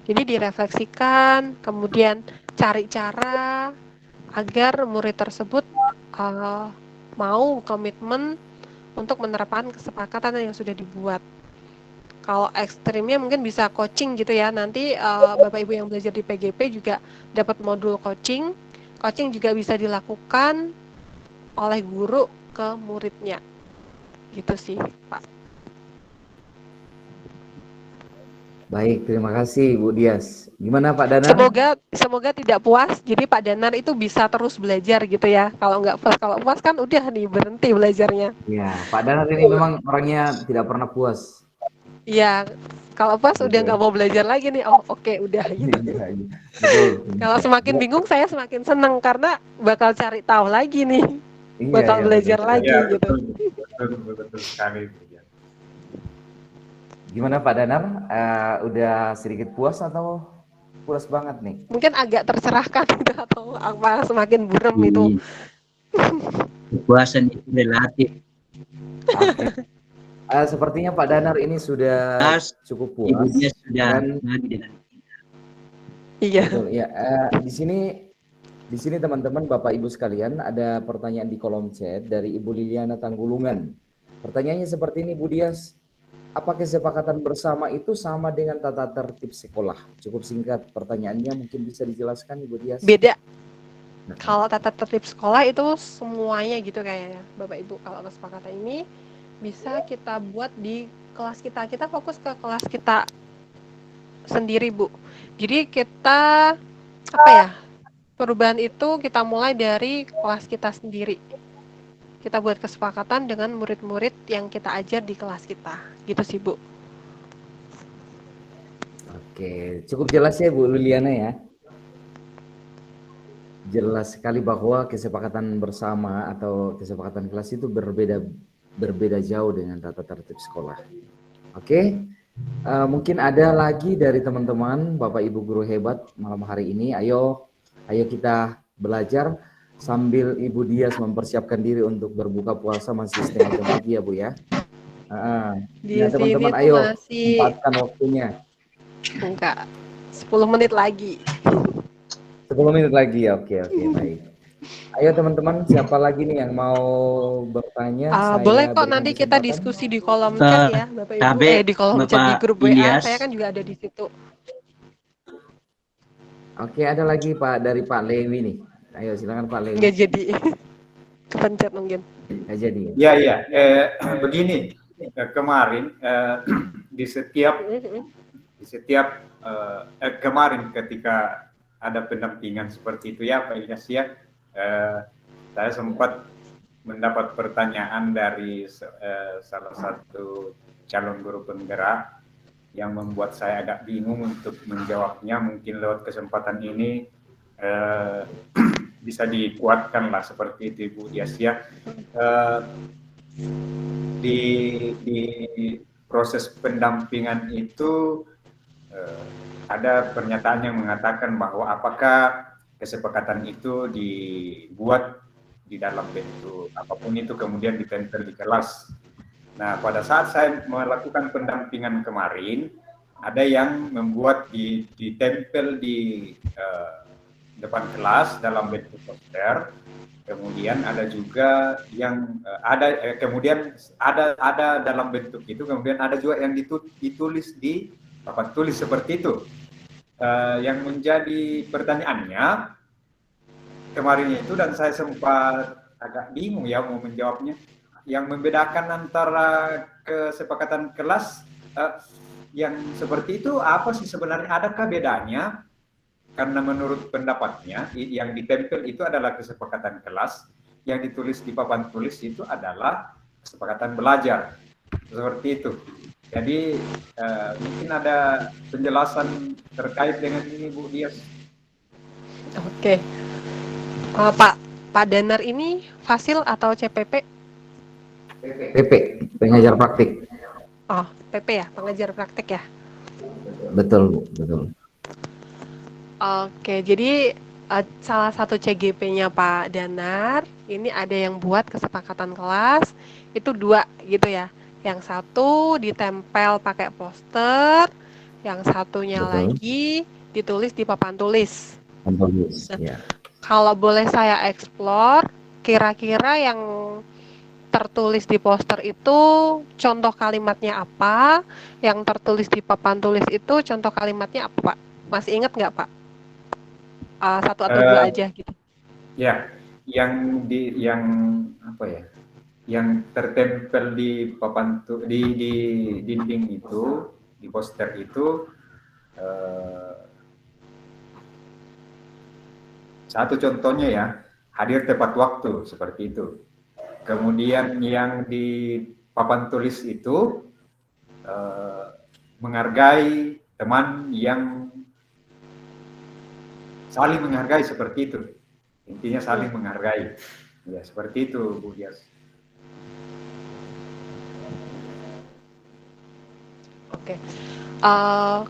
Jadi direfleksikan, kemudian cari cara agar murid tersebut mau komitmen untuk menerapkan kesepakatan yang sudah dibuat. Kalau ekstrimnya mungkin bisa coaching gitu ya. Nanti Bapak Ibu yang belajar di PGP juga dapat modul coaching. Coaching juga bisa dilakukan oleh guru ke muridnya. Gitu sih, Pak. Baik, terima kasih Bu Dias. Gimana Pak Danar? Semoga tidak puas. Jadi Pak Danar itu bisa terus belajar gitu ya. Kalau nggak puas, kalau puas kan udah nih berhenti belajarnya. Ya, Pak Danar ini memang orangnya tidak pernah puas. Iya, kalau puas udah nggak mau belajar lagi nih. Oh oke, udah gitu. Betul. Kalau semakin bingung, saya semakin senang karena bakal cari tahu lagi nih. Bakal belajar lagi gitu. Betul sekali. Gimana Pak Danar? Udah sedikit puas atau puas banget nih? Mungkin agak tercerahkan gitu atau apa semakin buram itu. Kepuasan itu relatif. Okay. Sepertinya Pak Danar ini sudah cukup puas. Ibunya sudah Iya. Betul, ya. Di sini teman-teman, Bapak Ibu sekalian, ada pertanyaan di kolom chat dari Ibu Liliana Tanggulungan. Pertanyaannya seperti ini, Bu Dias. Apa kesepakatan bersama itu sama dengan tata tertib sekolah? Cukup singkat pertanyaannya, mungkin bisa dijelaskan Ibu Dias? Beda. Kalau tata tertib sekolah itu semuanya gitu kayaknya, Bapak Ibu. Kalau kesepakatan ini bisa kita buat di kelas kita. Kita fokus ke kelas kita sendiri, Bu. Jadi kita perubahan itu kita mulai dari kelas kita sendiri. Kita buat kesepakatan dengan murid-murid yang kita ajar di kelas kita. Gitu sih, Bu. Oke, cukup jelas ya Bu Liliana ya. Jelas sekali bahwa kesepakatan bersama atau kesepakatan kelas itu berbeda jauh dengan tata tertib sekolah. Oke, mungkin ada lagi dari teman-teman Bapak Ibu guru hebat malam hari ini. Ayo kita belajar sambil Ibu Dias mempersiapkan diri untuk berbuka puasa masih setengah jam lagi ya Bu ya. Ya teman-teman, ayo sempatkan waktunya. Enggak, 10 menit lagi. 10 menit lagi ya, oke baik. Ayo teman-teman, siapa lagi nih yang mau bertanya? Boleh kok nanti kita diskusi di kolom chat ya, Bapak Ibu. Di kolom chat di grup WA, saya kan juga ada di situ. Oke, ada lagi dari Pak Lewi nih. Ayo silakan Pak Lewi. Nggak jadi, kepencet mungkin. Nggak jadi. Iya. Begini, kemarin di setiap kemarin ketika ada pendampingan seperti itu ya Pak Ilyas ya, saya sempat mendapat pertanyaan dari salah satu calon guru penggerak yang membuat saya agak bingung untuk menjawabnya. Mungkin lewat kesempatan ini bisa dikuatkan lah seperti itu Ibu Dias ya. Di proses pendampingan itu ada pernyataan yang mengatakan bahwa apakah kesepakatan itu dibuat di dalam bentuk apapun itu kemudian ditempel di kelas. Nah, pada saat saya melakukan pendampingan kemarin, ada yang membuat ditempel di depan kelas dalam bentuk poster. Kemudian ada juga yang kemudian ada dalam bentuk itu, kemudian ada juga yang ditulis di papan tulis seperti itu. Yang menjadi pertanyaannya kemarin itu, dan saya sempat agak bingung ya mau menjawabnya, yang membedakan antara kesepakatan kelas yang seperti itu apa sih sebenarnya, adakah bedanya? Karena menurut pendapatnya yang ditempel itu adalah kesepakatan kelas, yang ditulis di papan tulis itu adalah kesepakatan belajar, seperti itu. Jadi mungkin ada penjelasan terkait dengan ini Bu Dias. Oke. Pak Danar ini Fasil atau CPP? PP, pengajar praktik. Oh, PP ya, pengajar praktik ya. betul Bu, betul. Oke, jadi salah satu CGP-nya Pak Danar, ini ada yang buat kesepakatan kelas, itu 2 gitu ya. Yang satu ditempel pakai poster, yang satunya Betul. lagi ditulis di papan tulis. Tulis, Nah, ya. kalau boleh saya explore, kira-kira yang tertulis di poster itu contoh kalimatnya apa? Yang tertulis di papan tulis itu contoh kalimatnya apa, Pak? Masih ingat nggak, Pak? 1 atau 2 aja gitu. Ya, yang apa ya? Yang tertempel di papan di dinding itu, di poster itu satu contohnya ya, hadir tepat waktu seperti itu. Kemudian yang di papan tulis itu menghargai teman yang saling menghargai seperti itu. Intinya saling menghargai. Ya, seperti itu Bu Dias. Oke.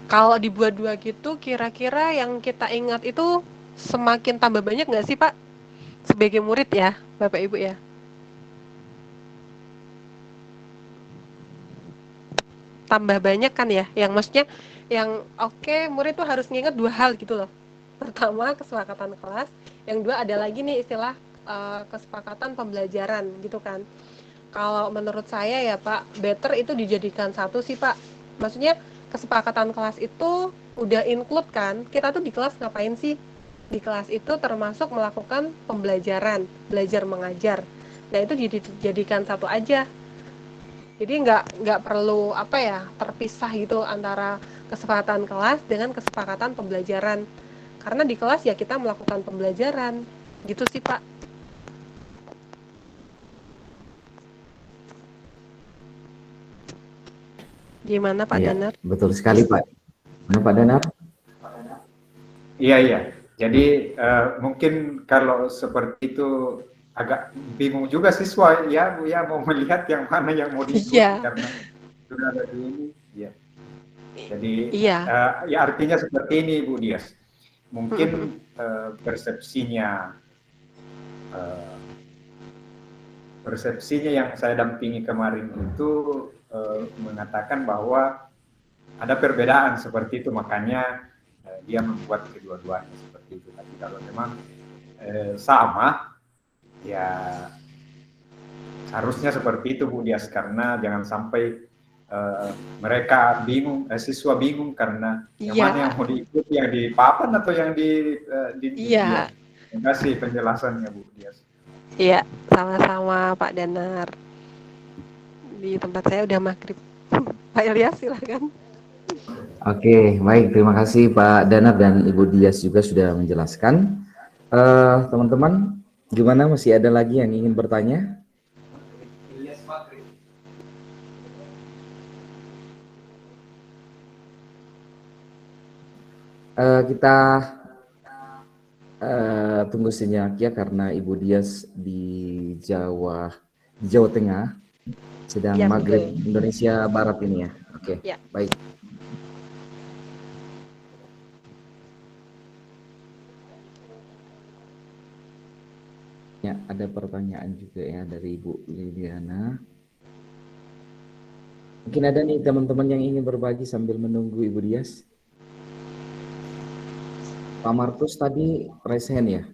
Kalau dibuat 2 gitu, kira-kira yang kita ingat itu semakin tambah banyak nggak sih, Pak? Sebagai murid ya, Bapak Ibu ya? Tambah banyak kan ya? Yang maksudnya yang murid tuh harus nginget 2 hal gitu loh. Pertama, kesepakatan kelas, yang 2 ada lagi nih istilah kesepakatan pembelajaran gitu kan. Kalau menurut saya ya Pak, better itu dijadikan satu sih Pak. Maksudnya kesepakatan kelas itu udah include kan, kita tuh di kelas ngapain sih? Di kelas itu termasuk melakukan pembelajaran, belajar mengajar. Nah itu dijadikan satu aja. Jadi nggak perlu terpisah gitu antara kesepakatan kelas dengan kesepakatan pembelajaran. Karena di kelas ya kita melakukan pembelajaran, gitu sih Pak. Gimana Pak Danar? Betul sekali Pak. Mana Pak Danar? Iya. Jadi mungkin kalau seperti itu agak bingung juga siswa ya Bu ya, mau melihat yang mana yang mau diikuti karena sudah ada di ini. Ya. Jadi ya artinya seperti ini Bu Dias. Mungkin persepsinya yang saya dampingi kemarin itu mengatakan bahwa ada perbedaan seperti itu, makanya dia membuat kedua-duanya seperti itu. Tapi kalau memang sama, ya harusnya seperti itu Bu Dias, karena jangan sampai mereka bingung, siswa bingung karena yang mana yang mau diikuti, yang di papan atau yang di Iya. Terima kasih penjelasannya Bu Dias. Iya, sama-sama Pak Danar. Di tempat saya udah maghrib. Pak Ilyas silakan. Oke, baik. Terima kasih Pak Danar dan Ibu Dias juga sudah menjelaskan. Teman-teman, gimana? Masih ada lagi yang ingin bertanya? Kita tunggu sejenak ya, karena Ibu Dias di Jawa Tengah sedang maghrib Indonesia Barat ini ya. Oke, baik. Ya, ada pertanyaan juga ya dari Ibu Liliana. Mungkin ada nih teman-teman yang ingin berbagi sambil menunggu Ibu Dias. Pak Markus tadi resen ya?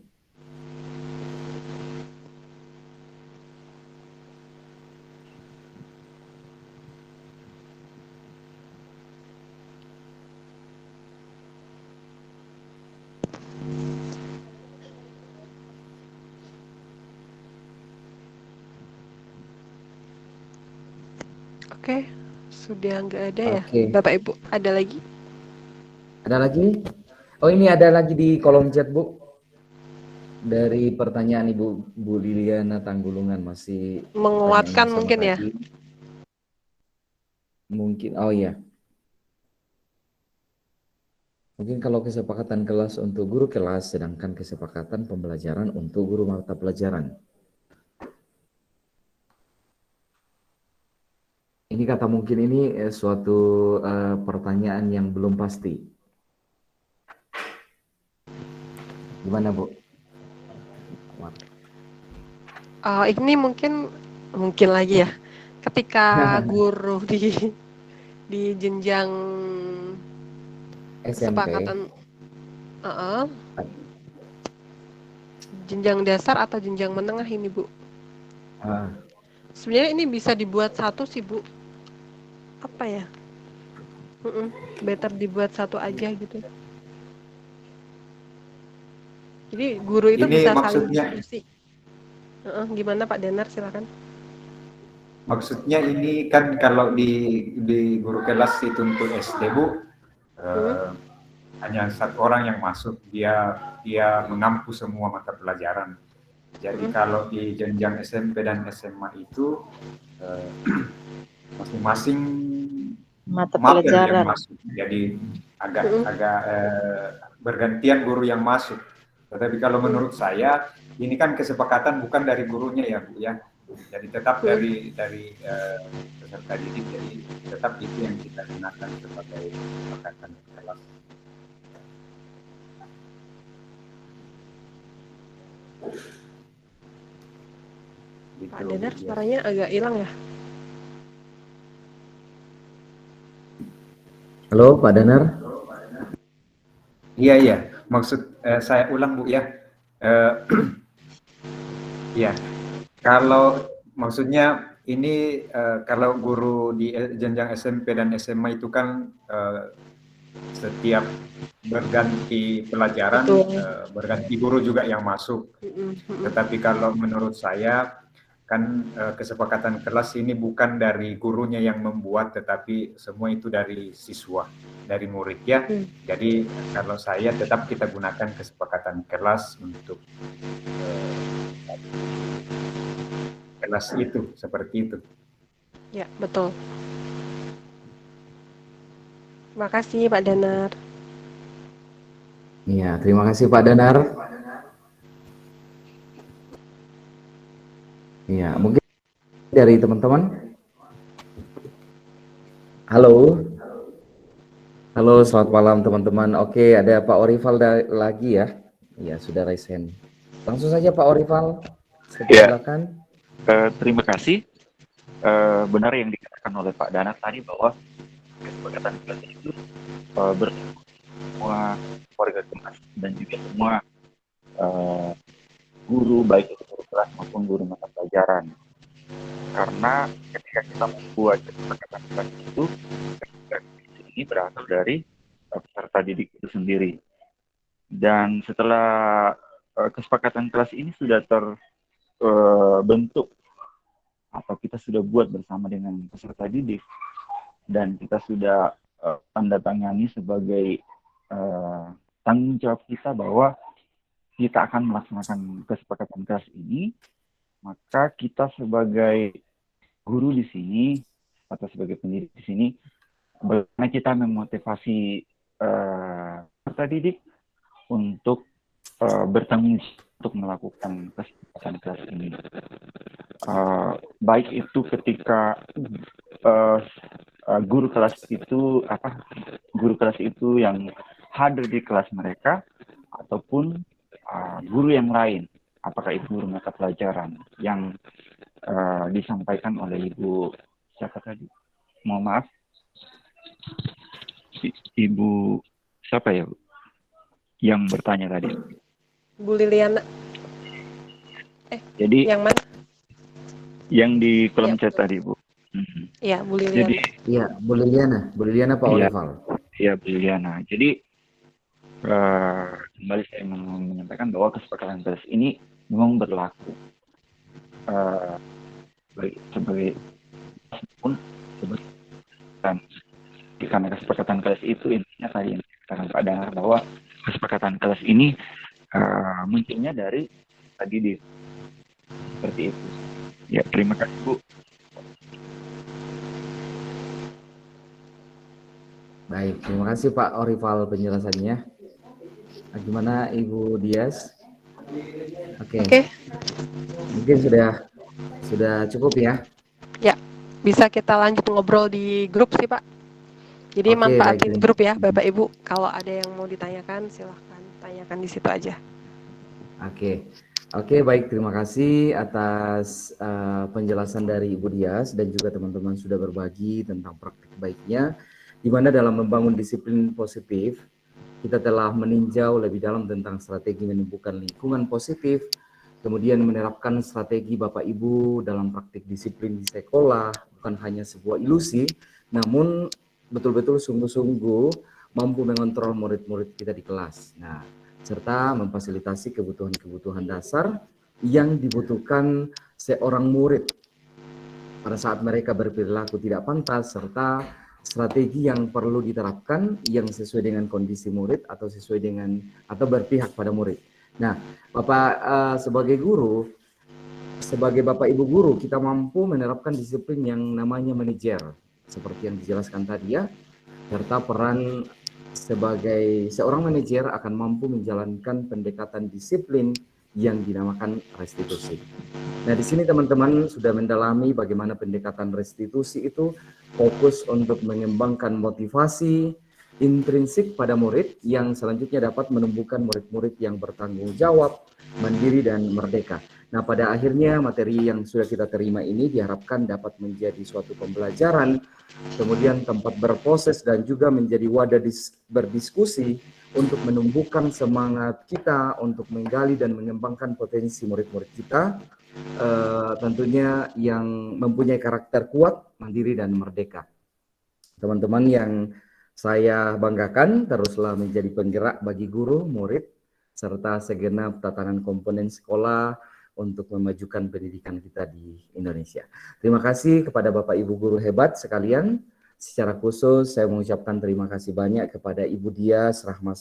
Oke, sudah nggak ada ya, Bapak Ibu. Ada lagi? Ada lagi? Oh, ini ada lagi di kolom chat Bu. Dari pertanyaan Bu Liliana Tanggulungan, masih menguatkan mungkin ya. Mungkin, oh iya. Mungkin kalau kesepakatan kelas untuk guru kelas, sedangkan kesepakatan pembelajaran untuk guru mata pelajaran. Ini kata mungkin ini suatu pertanyaan yang belum pasti. Gimana, Bu? Ini mungkin lagi ya. Ketika guru di jenjang SMP. kesepakatan jenjang dasar atau jenjang menengah ini, Bu. Sebenarnya ini bisa dibuat satu sih, Bu. Apa ya? Better dibuat satu aja gitu. Jadi guru itu Ini bisa saling maksudnya, diskusi. Gimana Pak Danar, silakan. maksudnya ini kan kalau di guru kelas itu untuk SD, Bu, hanya satu orang yang masuk, dia mengampu semua mata pelajaran. Jadi kalau di jenjang SMP dan SMA itu masing-masing mata materi pelajaran yang masuk. Jadi agak bergantian guru yang masuk. Tetapi kalau menurut saya ini kan kesepakatan bukan dari gurunya ya, Bu ya. Jadi tetap dari peserta didik, jadi tetap itu yang kita gunakan sebagai kesepakatan kelas. Pak Danar suaranya agak hilang ya. Halo, Pak Danar. Iya. Maksud saya ulang, Bu ya. Ya. Kalau maksudnya ini kalau guru di jenjang SMP dan SMA itu kan setiap berganti pelajaran, berganti guru juga yang masuk. Tetapi kalau menurut saya kan kesepakatan kelas ini bukan dari gurunya yang membuat, tetapi semua itu dari siswa, dari murid ya. Jadi kalau saya tetap kita gunakan kesepakatan kelas untuk kelas itu, seperti itu. Ya, betul. Terima kasih Pak Danar. Iya, terima kasih Pak Danar. Iya, mungkin dari teman-teman. Halo. Halo, selamat malam teman-teman. Oke, ada Pak Orival lagi ya. Iya, sudah raise hand. Langsung saja Pak Orival. Silakan. Terima kasih. Benar yang dikatakan oleh Pak Danar tadi bahwa kesepakatan kelas itu bersama semua warga kelas dan juga semua guru, baik itu guru kelas maupun guru mata pelajaran. Karena ketika kita membuat kesepakatan kelas itu, ini berasal dari peserta didik itu sendiri. Dan setelah kesepakatan kelas ini sudah terbentuk atau kita sudah buat bersama dengan peserta didik dan kita sudah tanda tangani sebagai tanggung jawab kita bahwa kita akan melaksanakan kesepakatan kelas ini, maka kita sebagai guru di sini atau sebagai pendidik di sini, bagaimana kita memotivasi peserta didik untuk bertanggung jawab untuk melakukan kesepakatan kelas ini. Baik itu ketika guru kelas itu yang hadir di kelas mereka ataupun guru yang lain, apakah itu guru mata pelajaran yang disampaikan oleh Ibu siapa tadi? Mohon maaf, Ibu siapa ya, Bu? Yang bertanya tadi? Bu Liliana. Jadi yang mana? Yang di kolom chat tadi, Bu. Iya, Bu Liliana. Jadi, iya, Bu Liliana Pak Olival. Iya, Bu Liliana. Jadi kembali saya menyampaikan bahwa kesepakatan kelas ini memang berlaku sebagai pun dan karena kesepakatan kelas itu intinya tadi yang dikatakan Pak Danar bahwa kesepakatan kelas ini munculnya dari tadi seperti itu. Ya, terima kasih Bu. Baik, terima kasih Pak Orival penjelasannya. Gimana Ibu Dias? Oke. Mungkin sudah cukup ya? Ya, bisa kita lanjut ngobrol di grup sih Pak. Jadi Oke, manfaatin baik. grup ya Bapak Ibu. Kalau ada yang mau ditanyakan silahkan tanyakan di situ aja. Oke, baik. Terima kasih atas penjelasan dari Ibu Dias dan juga teman-teman sudah berbagi tentang praktik baiknya, di mana dalam membangun disiplin positif, kita telah meninjau lebih dalam tentang strategi menumbuhkan lingkungan positif, kemudian menerapkan strategi Bapak Ibu dalam praktik disiplin di sekolah, bukan hanya sebuah ilusi, namun betul-betul sungguh-sungguh mampu mengontrol murid-murid kita di kelas. Nah, serta memfasilitasi kebutuhan-kebutuhan dasar yang dibutuhkan seorang murid pada saat mereka berperilaku tidak pantas, serta strategi yang perlu diterapkan yang sesuai dengan kondisi murid atau sesuai dengan atau berpihak pada murid. Nah, Bapak sebagai guru, sebagai Bapak Ibu guru, kita mampu menerapkan disiplin yang namanya manajer, seperti yang dijelaskan tadi ya, serta peran sebagai seorang manajer akan mampu menjalankan pendekatan disiplin yang dinamakan restitusi. Nah, di sini teman-teman sudah mendalami bagaimana pendekatan restitusi itu fokus untuk mengembangkan motivasi intrinsik pada murid yang selanjutnya dapat menumbuhkan murid-murid yang bertanggung jawab, mandiri, dan merdeka. Nah, pada akhirnya materi yang sudah kita terima ini diharapkan dapat menjadi suatu pembelajaran, kemudian tempat berproses dan juga menjadi wadah berdiskusi untuk menumbuhkan semangat kita untuk menggali dan mengembangkan potensi murid-murid kita, tentunya yang mempunyai karakter kuat, mandiri, dan merdeka. Teman-teman yang saya banggakan, teruslah menjadi penggerak bagi guru, murid, serta segenap tatanan komponen sekolah untuk memajukan pendidikan kita di Indonesia. Terima kasih kepada Bapak Ibu guru hebat sekalian. Secara khusus saya mengucapkan terima kasih banyak kepada Ibu Dias Rahma